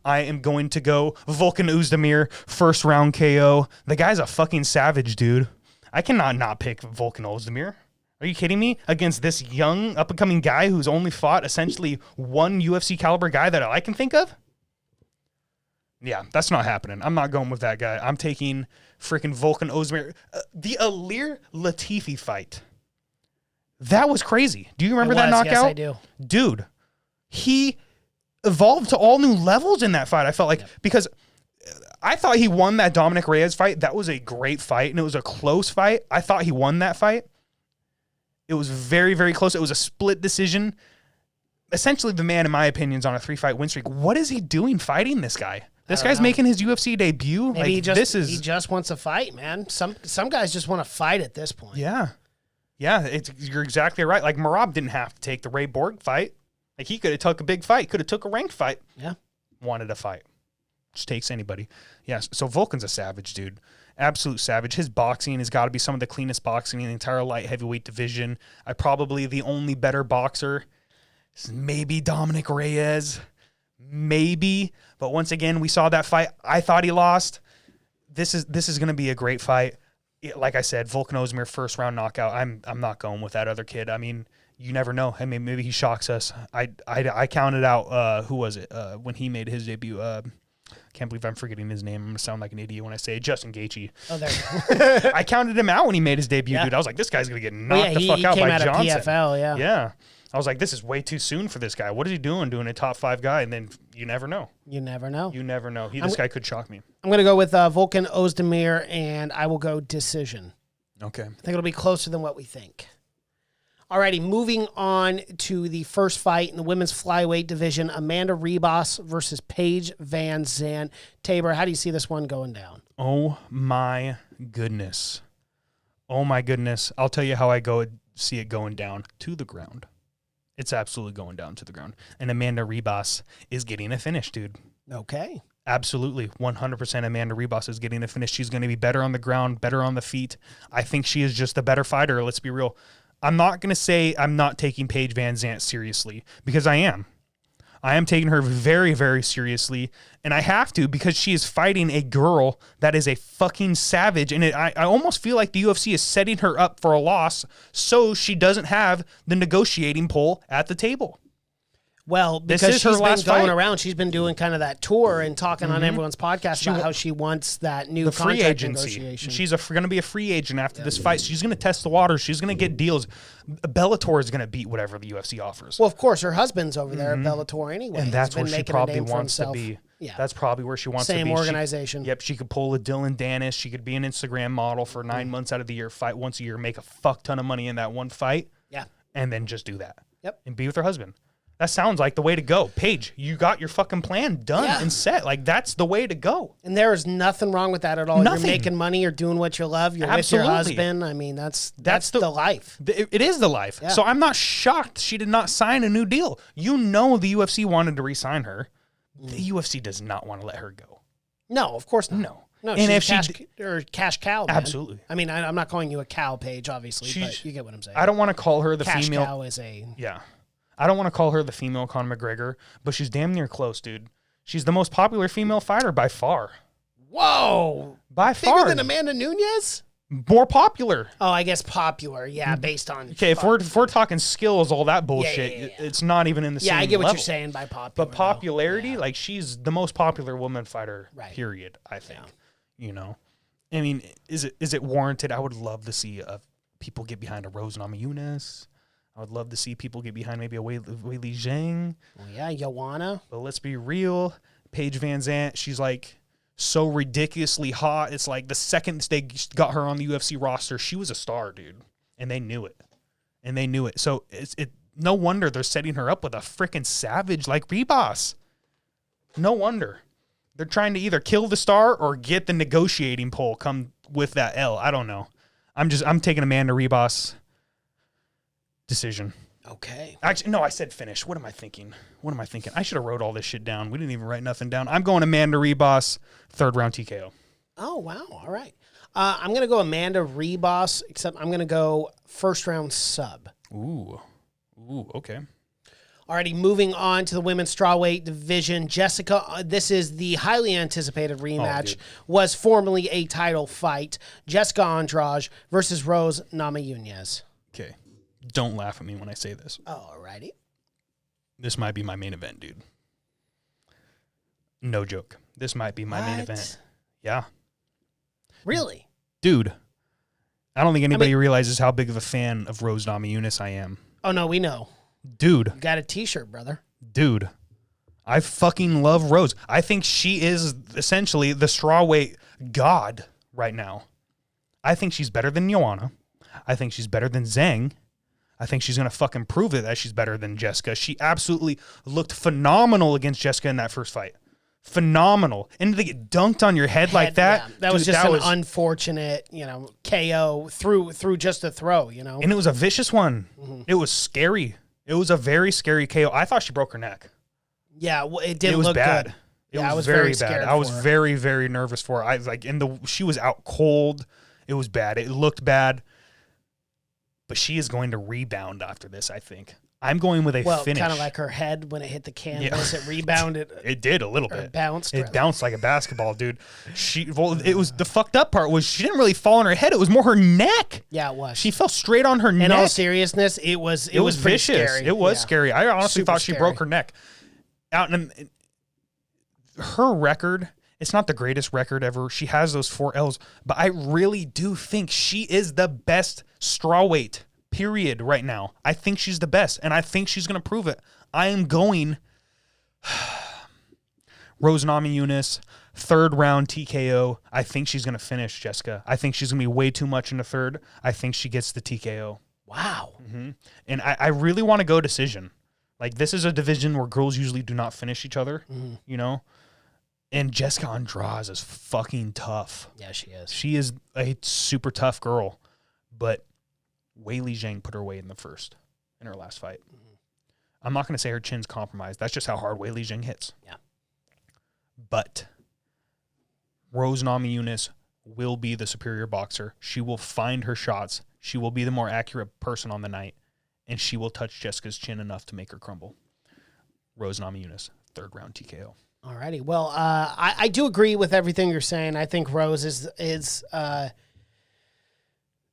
I am going to go Vulcan Uzdemir, first round KO. The guy's a fucking savage, dude. I cannot not pick Vulcan Uzdemir. Are you kidding me? Against this young, up-and-coming guy who's only fought essentially one UFC caliber guy that I can think of? Yeah, that's not happening. I'm not going with that guy. I'm taking freaking Vulcan Uzdemir. The Alir Latifi fight. That was crazy. Do you remember that knockout? Yes, I do. Dude, he evolved to all new levels in that fight. I felt like, because I thought he won that Dominic Reyes fight. That was a great fight, and it was a close fight. I thought he won that fight. It was very, very close. It was a split decision. Essentially, the man, in my opinion, is on a 3-fight win streak. What is he doing fighting this guy? This guy's making his UFC debut. Maybe he just wants a fight, man. Some guys just want to fight at this point. Yeah. Yeah, you're exactly right. Like, Merab didn't have to take the Ray Borg fight. Like, he could have took a big fight. Could have took a ranked fight. Yeah. Wanted a fight. Just takes anybody. Yeah, so Vulcan's a savage, dude. Absolute savage. His boxing has got to be some of the cleanest boxing in the entire light heavyweight division. Probably the only better boxer. Maybe Dominic Reyes. Maybe. But once again, we saw that fight. I thought he lost. This is going to be a great fight. Like I said, Vulcan Uzdemir, first round knockout. I'm not going with that other kid. I mean, you never know. I mean, maybe he shocks us. I counted out, who was it, when he made his debut. Can't believe I'm forgetting his name. I'm going to sound like an idiot when I say it. Justin Gaethje. Oh, there. I counted him out when he made his debut, dude. I was like, this guy's going to get knocked the fuck out by Johnson. PFL, yeah. Yeah. I was like, this is way too soon for this guy. What is he doing a top 5 guy? And then you never know. You never know. You never know. This guy could shock me. I'm going to go with Vulcan Uzdemir, and I will go decision. Okay. I think it'll be closer than what we think. Alrighty, moving on to the first fight in the women's flyweight division, Amanda Ribas versus Paige Van Zandt. Tabor, how do you see this one going down? Oh, my goodness. I'll tell you how I see it going down to the ground. It's absolutely going down to the ground. And Amanda Ribas is getting a finish, dude. Okay. Absolutely. 100% Amanda Ribas is getting a finish. She's going to be better on the ground, better on the feet. I think she is just a better fighter. Let's be real. I'm not going to say I'm not taking Paige Van Zandt seriously, because I am. I am taking her very, very seriously, and I have to, because she is fighting a girl that is a fucking savage, and I almost feel like the UFC is setting her up for a loss so she doesn't have the negotiating pole at the table. Well, because she's been going around, she's been doing kind of that tour and talking on everyone's podcast about how she wants that new free agency. Negotiation. She's going to be a free agent after this fight. She's going to test the waters. She's going to get deals. Bellator is going to beat whatever the UFC offers. Well, of course, her husband's over there at Bellator anyway. And that's where she probably wants to be. Yeah. That's probably where she wants to be. Same organization. She could pull a Dylan Dennis. She could be an Instagram model for 9 months out of the year, fight once a year, make a fuck ton of money in that one fight. Yeah. And then just do that. Yep. And be with her husband. That sounds like the way to go. Paige, you got your fucking plan done and set. Like, that's the way to go. And there is nothing wrong with that at all. Nothing. You're making money. You're doing what you love. You're with your husband. I mean, that's the life. It is the life. Yeah. So I'm not shocked she did not sign a new deal. You know the UFC wanted to re-sign her. The UFC does not want to let her go. No, of course not. No, and she's cash cow. Man. Absolutely. I mean, I'm not calling you a cow, Paige, obviously, but you get what I'm saying. I don't want to call her the cash female. Cow is a... Yeah. I don't want to call her the female Conor McGregor, but she's damn near close, dude. She's the most popular female fighter by far. Whoa. By far. Bigger than Amanda Nunes? More popular. Oh, I guess popular. Yeah, based on... Okay, if we're talking skills, all that bullshit, it's not even in the same level. Yeah, I get what you're saying by popular. But popularity, like, she's the most popular woman fighter, period, I think. Yeah. You know? I mean, is it warranted? I would love to see people get behind a Rose Namajunas. I would love to see people get behind maybe a Wei Li Zhang. Well, yeah, Joanna. But let's be real. Paige Van Zandt, she's like so ridiculously hot. It's like the second they got her on the UFC roster, she was a star, dude. And they knew it. and they knew it. So no wonder they're setting her up with a freaking savage like Ribas. No wonder. They're trying to either kill the star or get the negotiating pole come with that L. I don't know. I'm taking Amanda Ribas decision. Okay. Actually, no, I said finish. What am I thinking? I should have wrote all this shit down. We didn't even write nothing down. I'm going Amanda Ribas, 3rd round TKO. Oh, wow. All right. I'm going to go Amanda Ribas, except I'm going to go 1st round sub. Ooh, okay. Alrighty, moving on to the women's strawweight division. Jessica, this is the highly anticipated rematch, was formerly a title fight. Jessica Andrade versus Rose Namajunas. Okay. Don't laugh at me when I say this. Alrighty. This might be my main event, dude. No joke. This might be my main event. Yeah. Really? Dude, I don't think anybody realizes how big of a fan of Rose Namajunas I am. Oh, no, we know. Dude. You got a t-shirt, brother. Dude. I fucking love Rose. I think she is essentially the strawweight god right now. I think she's better than Joanna. I think she's better than Zhang. I think she's going to fucking prove it that she's better than Jessica. She absolutely looked phenomenal against Jessica in that first fight. Phenomenal. And to get dunked on your head like that. Yeah, that was just an unfortunate, KO through just a throw, And it was a vicious one. Mm-hmm. It was scary. It was a very scary KO. I thought she broke her neck. Yeah, well, it didn't look bad. Good. It was very bad. I was very, very nervous for her. She was out cold. It was bad. It looked bad. But she is going to rebound after this, I think. I'm going with a finish. Kind of like her head when it hit the canvas. Yeah. It rebounded. It did a little bit. It bounced. It bounced like a basketball, dude. It was the fucked up part was she didn't really fall on her head. It was more her neck. Yeah, it was. She fell straight on her neck. In all seriousness, it was vicious. Scary. It was scary. I honestly thought she broke her neck. Her record, it's not the greatest record ever. She has those 4 L's, but I really do think she is the best strawweight. Period right now. I think she's the best, and I think she's going to prove it. I am going Rose Namajunas, 3rd round TKO. I think she's going to finish Jessica. I think she's going to be way too much in the 3rd. I think she gets the TKO. Wow. Mm-hmm. And I really want to go decision. Like, this is a division where girls usually do not finish each other, And Jessica Andrade is fucking tough. Yeah, she is. She is a super tough girl, but Weili Zhang put her away in the 1st in her last fight. Mm-hmm. I'm not going to say her chin's compromised. That's just how hard Weili Zhang hits. Yeah. But Rose Namajunas will be the superior boxer. She will find her shots. She will be the more accurate person on the night, and she will touch Jessica's chin enough to make her crumble. Rose Namajunas, 3rd round TKO. Alrighty. Well, I do agree with everything you're saying. I think Rose is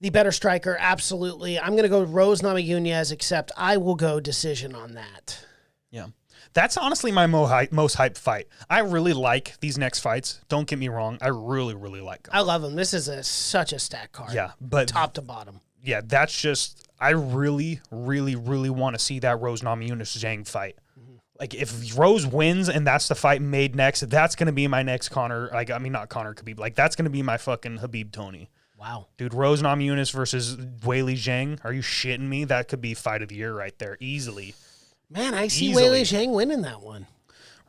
the better striker, absolutely. I'm going to go Rose Namajunas, except I will go decision on that. Yeah. That's honestly my most hyped fight. I really like these next fights. Don't get me wrong. I really, really like them. I love them. This is such a stack card. Yeah, but top to bottom. Yeah, that's just, I really, really, really want to see that Rose Namajunas Zhang fight. Mm-hmm. Like, if Rose wins and that's the fight made next, that's going to be my next Conor. Not Conor Khabib. Like, that's going to be my fucking Khabib Tony. Wow. Dude, Rose Namajunas versus Weili Zhang. Are you shitting me? That could be fight of the year right there. Easily. Man, I see Weili Zhang winning that one.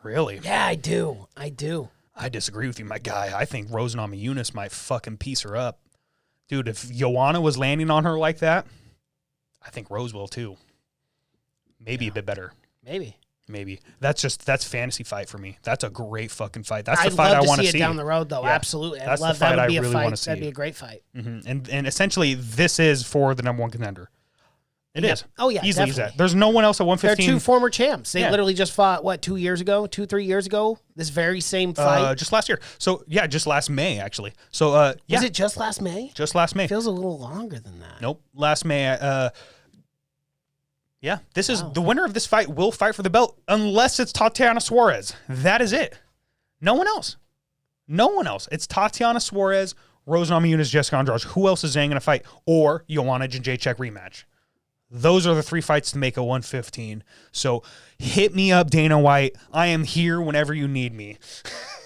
Really? Yeah, I do. I disagree with you, my guy. I think Rose Namajunas might fucking piece her up. Dude, if Joanna was landing on her like that, I think Rose will too. Maybe a bit better. Maybe. That's fantasy fight for me. That's a great fucking fight. That's the fight I want to see. I'd love to see it down the road, though. Yeah. Absolutely. I'd love that would be a fight. That'd be a great fight. Mm-hmm. And essentially, this is for the number 1 contender. It is. Oh, yeah, easily definitely. There's no one else at 115. They're 2 former champs. They literally just fought, 2 years ago? 2-3 years ago? This very same fight? Just last year. So, yeah, just last May, actually. So, yeah. Was it just last May? Just last May. It feels a little longer than that. Nope. Last May. Yeah, this is the winner of this fight will fight for the belt unless it's Tatiana Suarez. That is it. No one else. It's Tatiana Suarez, Rose Namajunas, Jessica Andrade. Who else is Zhang going to fight? Or Joanna Jędrzejczyk rematch. Those are the 3 fights to make a 115. So hit me up, Dana White. I am here whenever you need me.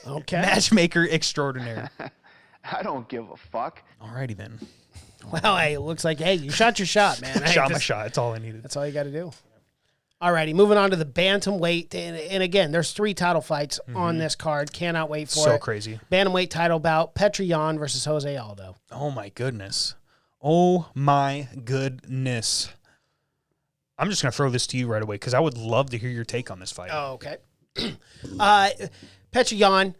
Okay. Matchmaker extraordinaire. I don't give a fuck. Alrighty then. Well, hey, it looks like, hey, you shot your shot, man. Shot my shot. That's all I needed. That's all you got to do. All righty, moving on to the bantamweight. And again, there's 3 title fights on this card. Cannot wait for it. So crazy. Bantamweight title bout, Petr Yan versus Jose Aldo. Oh, my goodness. Oh, my goodness. I'm just going to throw this to you right away because I would love to hear your take on this fight. Oh, okay. Petr Yan,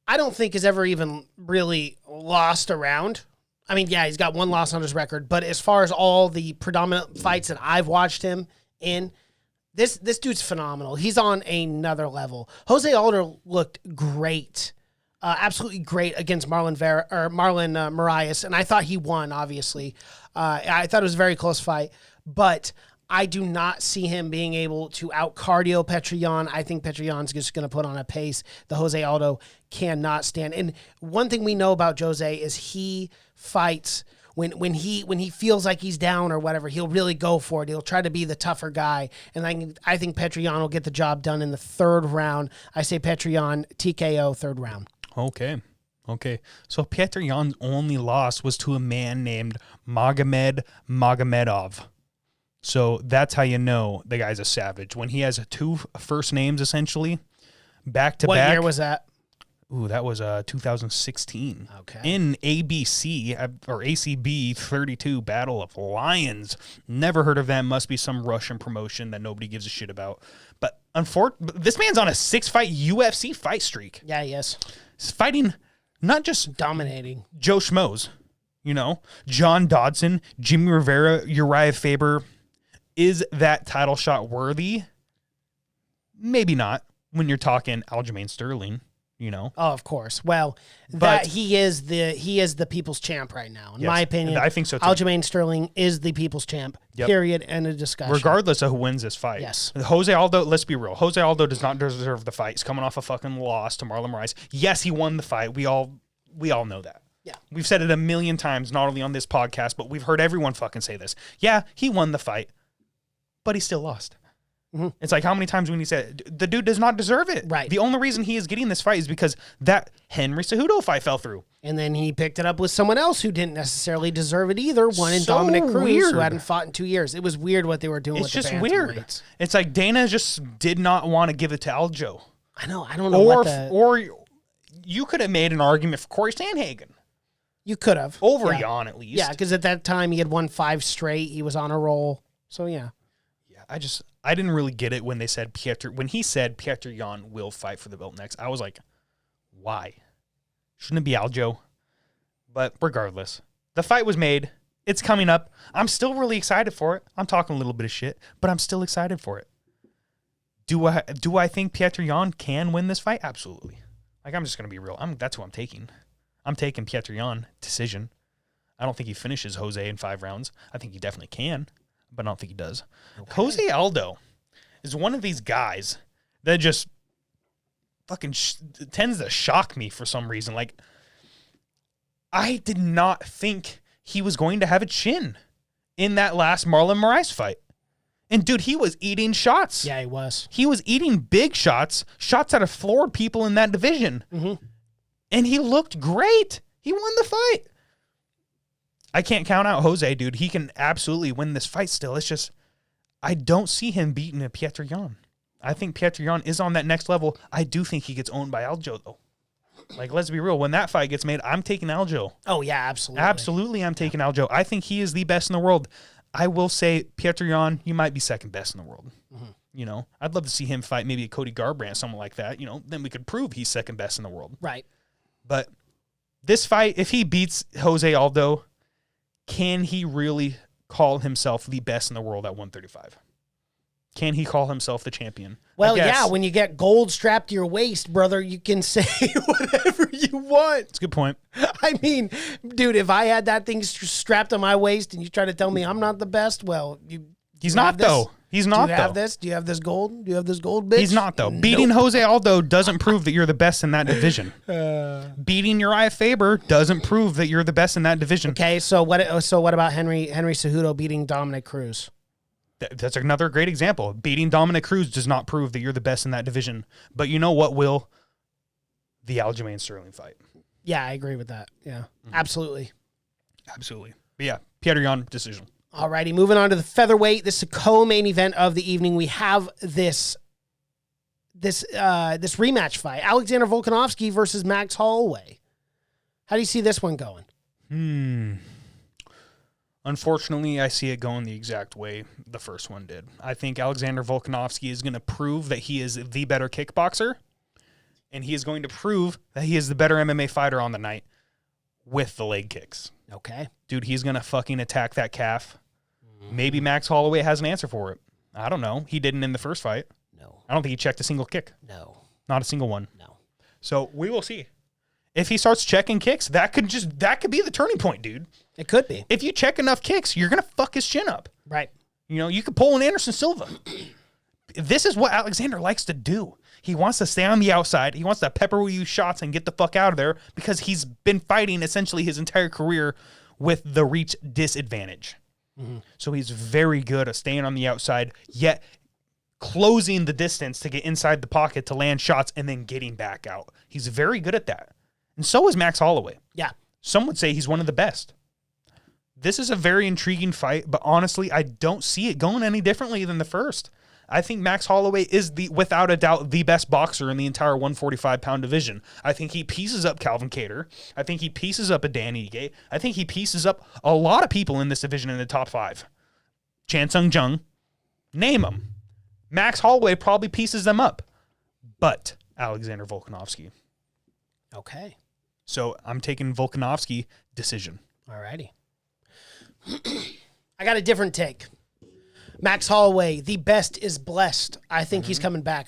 I don't think has ever even really lost a round. I mean, yeah, he's got 1 loss on his record, but as far as all the predominant fights that I've watched him in, this dude's phenomenal. He's on another level. Jose Aldo looked great, absolutely great against Marlon Moraes, and I thought he won. Obviously, I thought it was a very close fight, but I do not see him being able to out cardio Petr Yan. I think Petr Yan's just going to put on a pace the Jose Aldo cannot stand. And one thing we know about Jose is he fights when he feels like he's down or whatever, he'll really go for it. He'll try to be the tougher guy. And I think Petr Yan will get the job done in the 3rd round. I say Petr Yan TKO 3rd round. Okay. So Petr Yan's only loss was to a man named Magomed Magomedov. So that's how you know the guy's a savage. When he has 2 first names, essentially, back to back. What year was that? Ooh, that was 2016. Okay. In ABC or ACB 32 Battle of Lions. Never heard of them. Must be some Russian promotion that nobody gives a shit about. But this man's on a 6-fight UFC fight streak. Yeah, yes. He's fighting not just dominating Joe Schmoes, John Dodson, Jimmy Rivera, Uriah Faber. Is that title shot worthy? Maybe not when you're talking Aljamain Sterling, Oh, of course. Well, but he is the people's champ right now. In my opinion, I think so too. Aljamain Sterling is the people's champ. Yep. Period. End of discussion. Regardless of who wins this fight. Yes. Jose Aldo, let's be real. Jose Aldo does not deserve the fight. He's coming off a fucking loss to Marlon Moraes. Yes, he won the fight. We all know that. Yeah. We've said it a million times, not only on this podcast, but we've heard everyone fucking say this. Yeah, he won the fight, but he still lost. Mm-hmm. It's like how many times when you say the dude does not deserve it. Right. The only reason he is getting this fight is because that Henry Cejudo fight fell through. And then he picked it up with someone else who didn't necessarily deserve it either. One in So Dominic Cruz, weird. who hadn't fought in 2 years. It was weird what they were doing with the It's just weird. bantamweights. It's like Dana just did not want to give it to Aljo. I know. I don't know Or you could have made an argument for Corey Sandhagen. You could have. Over Yan, at least. Yeah, because at that time he had won 5 straight. He was on a roll. So, yeah. Yeah, I didn't really get it when he said Petr Yan will fight for the belt next. I was like, why? Shouldn't it be Aljo? But regardless, the fight was made. It's coming up. I'm still really excited for it. I'm talking a little bit of shit, but I'm still excited for it. Do I think Petr Yan can win this fight? Absolutely. Like, I'm just going to be real. That's who I'm taking. I'm taking Petr Yan decision. I don't think he finishes Jose in 5 rounds. I think he definitely can, but I don't think he does. Okay. Jose Aldo is one of these guys that just fucking tends to shock me for some reason. Like, I did not think he was going to have a chin in that last Marlon Moraes fight. And, dude, he was eating shots. Yeah, he was. He was eating big shots that have floored people in that division. Mm-hmm. And he looked great. He won the fight. I can't count out Jose, dude. He can absolutely win this fight still. It's just, I don't see him beating a Petr Yan. I think Petr Yan is on that next level. I do think he gets owned by Aljo, though. Like, let's be real. When that fight gets made, I'm taking Aljo. Oh, yeah, absolutely. Absolutely, I'm taking Aljo. I think he is the best in the world. I will say, Petr Yan, you might be second best in the world. Mm-hmm. I'd love to see him fight maybe a Cody Garbrandt, someone like that. Then we could prove he's second best in the world. Right. But this fight, if he beats Jose Aldo, can he really call himself the best in the world at 135? Can he call himself the champion? Well, yeah, when you get gold strapped to your waist, brother, you can say whatever you want. That's a good point. I mean, dude, if I had that thing strapped on my waist and you try to tell me I'm not the best, well, he's not, though. He's not, though. Do you have this? Do you have this gold? Do you have this gold, bitch? He's not, though. Nope. Beating Jose Aldo doesn't prove that you're the best in that division. Beating Uriah Faber doesn't prove that you're the best in that division. Okay, so what about Henry Cejudo beating Dominic Cruz? That's another great example. Beating Dominic Cruz does not prove that you're the best in that division. But you know what will? The Aljamain Sterling fight. Yeah, I agree with that. Yeah, absolutely. Absolutely. But yeah, Petr Yan decision. Alrighty, moving on to the featherweight. This is a co-main event of the evening. We have this rematch fight: Alexander Volkanovski versus Max Holloway. How do you see this one going? Unfortunately, I see it going the exact way the first one did. I think Alexander Volkanovski is going to prove that he is the better kickboxer, and he is going to prove that he is the better MMA fighter on the night with the leg kicks. Okay. Dude, he's going to fucking attack that calf. Maybe Max Holloway has an answer for it. I don't know. He didn't in the first fight. No. I don't think he checked a single kick. No. Not a single one. No. So we will see. If he starts checking kicks, that could be the turning point, dude. It could be. If you check enough kicks, you're going to fuck his chin up. Right. You know, you could pull an Anderson Silva. This is what Alexander likes to do. He wants to stay on the outside. He wants to pepper you shots and get the fuck out of there because he's been fighting essentially his entire career with the reach disadvantage. So he's very good at staying on the outside, yet closing the distance to get inside the pocket to land shots and then getting back out. He's very good at that. And so is Max Holloway. Yeah. Some would say he's one of the best. This is a very intriguing fight, but honestly, I don't see it going any differently than the first. I think Max Holloway is without a doubt, the best boxer in the entire 145-pound division. I think he pieces up Calvin Kattar. I think he pieces up a Dan Ige. I think he pieces up a lot of people in this division in the top 5. Chan Sung Jung, name them. Max Holloway probably pieces them up, but Alexander Volkanovski. Okay. So I'm taking Volkanovski decision. All righty. I got a different take. Max Holloway, the best is blessed. I think he's coming back.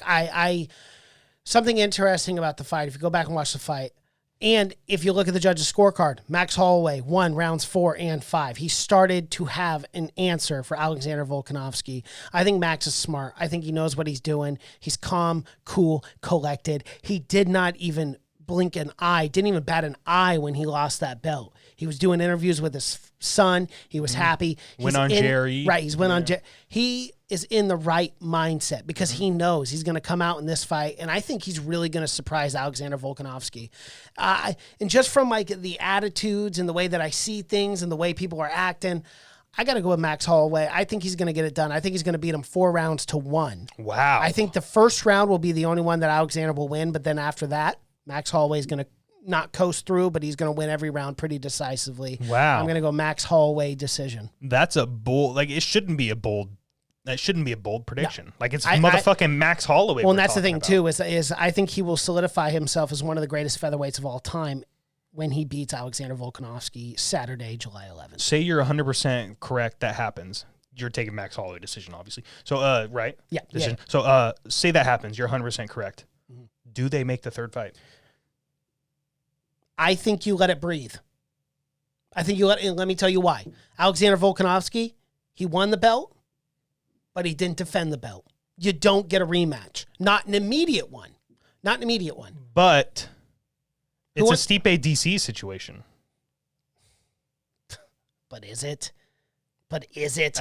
Something interesting about the fight, if you go back and watch the fight, and if you look at the judges' scorecard, Max Holloway won rounds 4 and 5. He started to have an answer for Alexander Volkanovski. I think Max is smart. I think he knows what he's doing. He's calm, cool, collected. He did not even blink an eye, didn't even bat an eye when he lost that belt. He was doing interviews with his son. He was happy. Jerry. Right, he's went on Jerry. He is in the right mindset because he knows he's going to come out in this fight, and I think he's really going to surprise Alexander Volkanovski. And just from like the attitudes and the way that I see things and the way people are acting, I got to go with Max Holloway. I think he's going to get it done. I think he's going to beat him 4 rounds to 1. Wow. I think the first round will be the only one that Alexander will win, but then after that, Max Holloway is going to not coast through, but he's going to win every round pretty decisively. Wow. I'm going to go Max Holloway decision. That's a bold, it shouldn't be a bold prediction. No. Like it's motherfucking Max Holloway. Well, and that's the thing too, is I think he will solidify himself as one of the greatest featherweights of all time when he beats Alexander Volkanovski Saturday, July 11th. Say you're 100% correct that happens. You're taking Max Holloway decision, obviously. So, right? Yeah. Decision. Yeah. So, say that happens. You're 100% correct. Mm-hmm. Do they make the third fight? I think you let it breathe. I think let me tell you why. Alexander Volkanovski, he won the belt, but he didn't defend the belt. You don't get a rematch. Not an immediate one. But it's a Stipe DC situation. But is it? I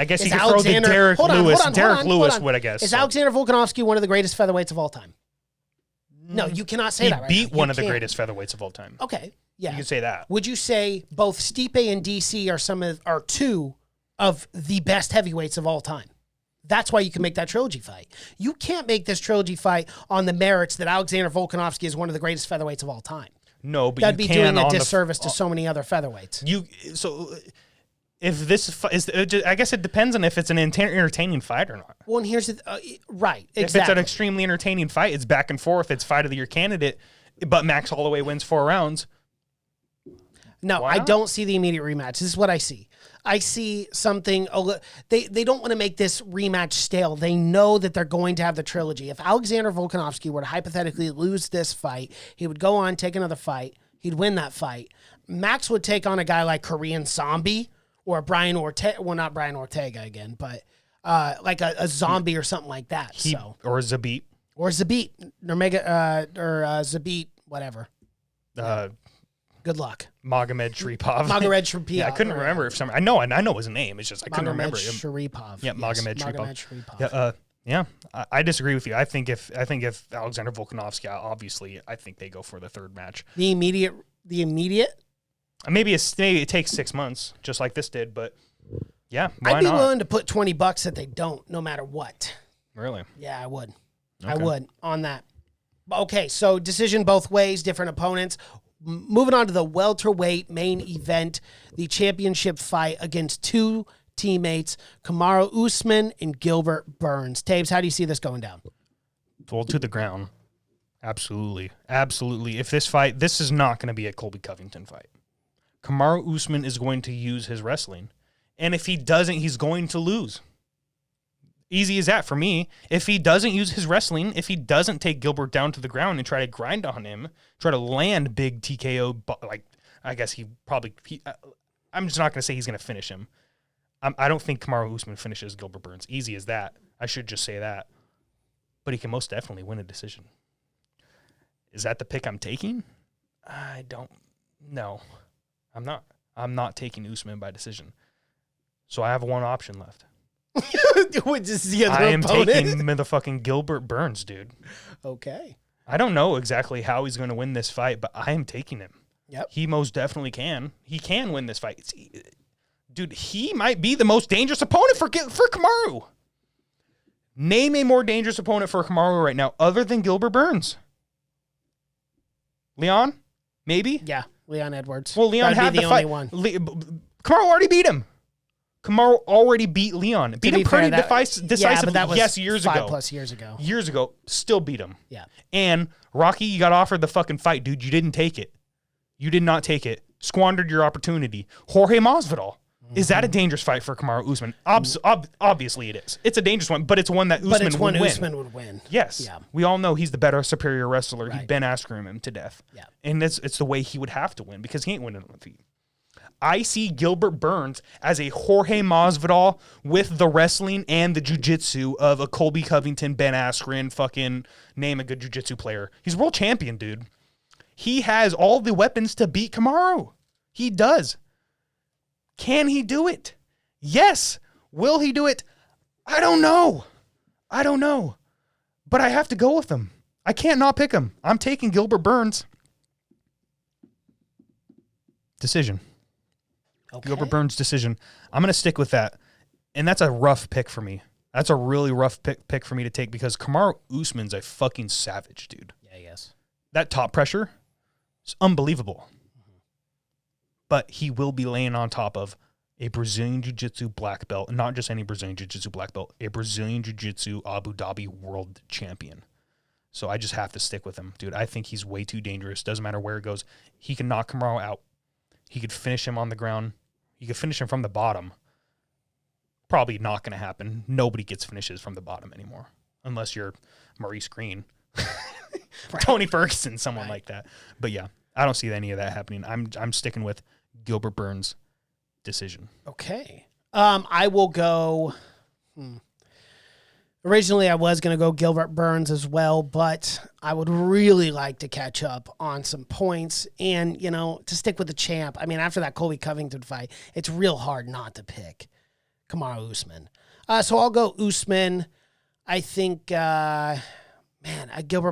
guess you could throw the Derek Lewis would, I guess. Is Alexander Volkanovski one of the greatest featherweights of all time? No, you cannot say that right He beat one of the greatest featherweights of all time. Okay, yeah. You can say that. Would you say both Stipe and DC are 2 of the best heavyweights of all time? That's why you can make that trilogy fight. You can't make this trilogy fight on the merits that Alexander Volkanovski is one of the greatest featherweights of all time. No, but that'd be doing a disservice to so many other featherweights. If this is, I guess it depends on if it's an entertaining fight or not. Well, and here's right, exactly. If it's an extremely entertaining fight, it's back and forth. It's fight of the year candidate, but Max Holloway wins 4 rounds. No, I don't see the immediate rematch. This is what I see. I see something. They don't want to make this rematch stale. They know that they're going to have the trilogy. If Alexander Volkanovski were to hypothetically lose this fight, he would go on, take another fight. He'd win that fight. Max would take on a guy like Korean Zombie. Or Brian Ortega, well, not Brian Ortega again, but like a zombie or something like that. Or Zabit. Or Zabit, whatever. Good luck. Magomed Sharipov. Sharipov. Yeah, I couldn't remember if some. I know his name. It's just I couldn't remember him. Sharipov. Yeah, Magomed Sharipov. Yeah, I disagree with you. I think if Alexander Volkanovski, obviously, I think they go for the third match. The immediate. Maybe it takes 6 months, just like this did, but yeah, why I'd be not? willing to put $20 that they don't, no matter what. Really? Yeah, I would. Okay. I would on that. Okay, so decision both ways, different opponents. Moving on to the welterweight main event, the championship fight against two teammates, Kamaru Usman and Gilbert Burns. Taves, how do you see this going down? Well, to the ground. Absolutely. Absolutely. If this is not going to be a Colby Covington fight. Kamaru Usman is going to use his wrestling. And if he doesn't, he's going to lose. Easy as that for me. If he doesn't use his wrestling, if he doesn't take Gilbert down to the ground and try to grind on him, try to land big TKO, I guess I'm just not going to say he's going to finish him. I don't think Kamaru Usman finishes Gilbert Burns. Easy as that. I should just say that. But he can most definitely win a decision. Is that the pick I'm taking? I don't know. I'm not. I'm not taking Usman by decision. So I have one option left. Which is the other I am opponent? taking motherfucking Gilbert Burns, dude. Okay. I don't know exactly how he's going to win this fight, but I am taking him. Yep. He most definitely can. He can win this fight. Dude, he might be the most dangerous opponent for Kamaru. Name a more dangerous opponent for Kamaru right now other than Gilbert Burns. Leon? Maybe? Yeah, Leon Edwards. Well, Leon had the fight. Kamaru already beat him. Kamaru already beat Leon. Beat him pretty decisively. Yeah, but that was years ago. 5+ years ago. Years ago, still beat him. Yeah. And Rocky, you got offered the fucking fight, dude. You didn't take it. You did not take it. Squandered your opportunity. Jorge Masvidal. Is that a dangerous fight for Kamaru Usman? Obviously it is. It's a dangerous one, but it's one that Usman would win. Yes. Yeah. We all know he's the better, superior wrestler. Right. He's been Askren him to death. Yeah. And it's the way he would have to win because he ain't winning on the feet. I see Gilbert Burns as a Jorge Masvidal with the wrestling and the jiu-jitsu of a Colby Covington, Ben Askren, fucking name a good jiu-jitsu player. He's world champion, dude. He has all the weapons to beat Kamaru. He does. Can he do it? Yes. Will he do it? I don't know. But I have to go with him. I can't not pick him. I'm taking Gilbert Burns. Decision. Okay. Gilbert Burns decision. I'm going to stick with that. And that's a rough pick for me. That's a really rough pick for me to take because Kamaru Usman's a fucking savage, dude. Yeah, yes. That top pressure is unbelievable. But he will be laying on top of a Brazilian Jiu-Jitsu black belt, and not just any Brazilian Jiu-Jitsu black belt, a Brazilian Jiu-Jitsu Abu Dhabi world champion. So I just have to stick with him, dude. I think he's way too dangerous. Doesn't matter where it goes. He can knock Kamaru out. He could finish him on the ground. He could finish him from the bottom. Probably not going to happen. Nobody gets finishes from the bottom anymore, unless you're Maurice Green, Tony Ferguson, someone like that. But yeah, I don't see any of that happening. I'm sticking with Gilbert Burns' decision. Okay. I will go. Originally, I was going to go Gilbert Burns as well, but I would really like to catch up on some points and, to stick with the champ. I mean, after that Colby Covington fight, it's real hard not to pick Kamaru Usman. So I'll go Usman. I think, Gilbert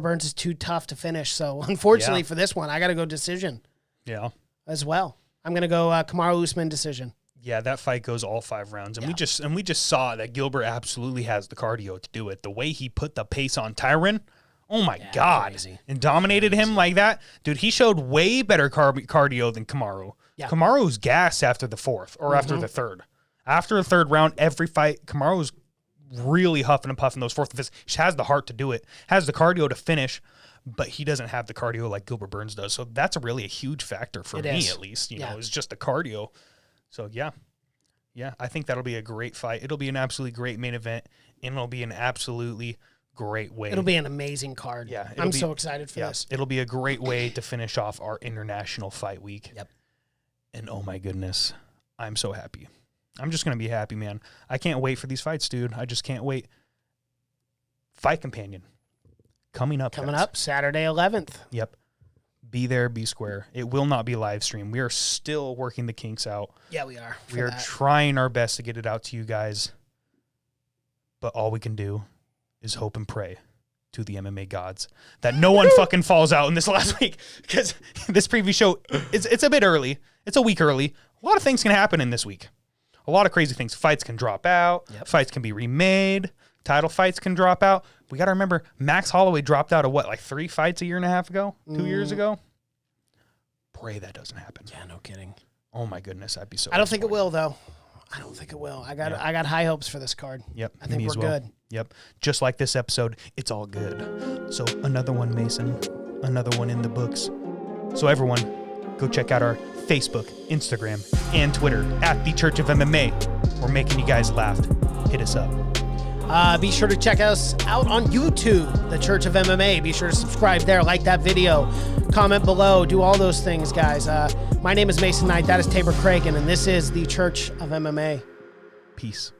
Burns is too tough to finish. So unfortunately for this one, I got to go decision. Yeah. As well. I'm going to go Kamaru Usman decision. Yeah, that fight goes all 5 rounds, and we just saw that Gilbert absolutely has the cardio to do it. The way he put the pace on Tyron, oh my God, crazy. And dominated him like that, dude. He showed way better cardio than Kamaru. Yeah. Kamaru's gassed after the 4th or after the 3rd. After the 3rd round, every fight, Kamaru's really huffing and puffing those 4th and 5th. He has the heart to do it, has the cardio to finish, but he doesn't have the cardio like Gilbert Burns does. So that's really a huge factor for me, at least. You know, it's just the cardio. So, yeah, I think that'll be a great fight. It'll be an absolutely great main event, and it'll be an absolutely great way. It'll be an amazing card. Yeah, I'm so excited for this. It'll be a great way to finish off our international fight week. Yep. And, oh, my goodness, I'm so happy. I'm just going to be happy, man. I can't wait for these fights, dude. I just can't wait. Fight Companion. Coming up, Saturday 11th. Yep. Be there, be square. It will not be live stream. We are still working the kinks out. Yeah, we are. We are trying our best to get it out to you guys. But all we can do is hope and pray to the MMA gods that no one fucking falls out in this last week, because this preview show, it's a bit early. It's a week early. A lot of things can happen in this week. A lot of crazy things. Fights can drop out. Yep. Fights can be remade. Title fights can drop out. We got to remember, Max Holloway dropped out of what, like 3 fights a year and a half ago? 2 years ago? Pray that doesn't happen. Yeah, no kidding. Oh my goodness, I'd be so I don't think it will, though. I don't think it will. I got high hopes for this card. Yep. I think we're good. Yep. Just like this episode, it's all good. So another one, Mason. Another one in the books. So everyone, go check out our Facebook, Instagram, and Twitter at The Church of MMA. We're making you guys laugh. Hit us up. Be sure to check us out on YouTube, The Church of MMA. Be sure to subscribe there, like that video, comment below, do all those things, guys. My name is Mason Knight. That is Tabor Cragen, and this is The Church of MMA. Peace.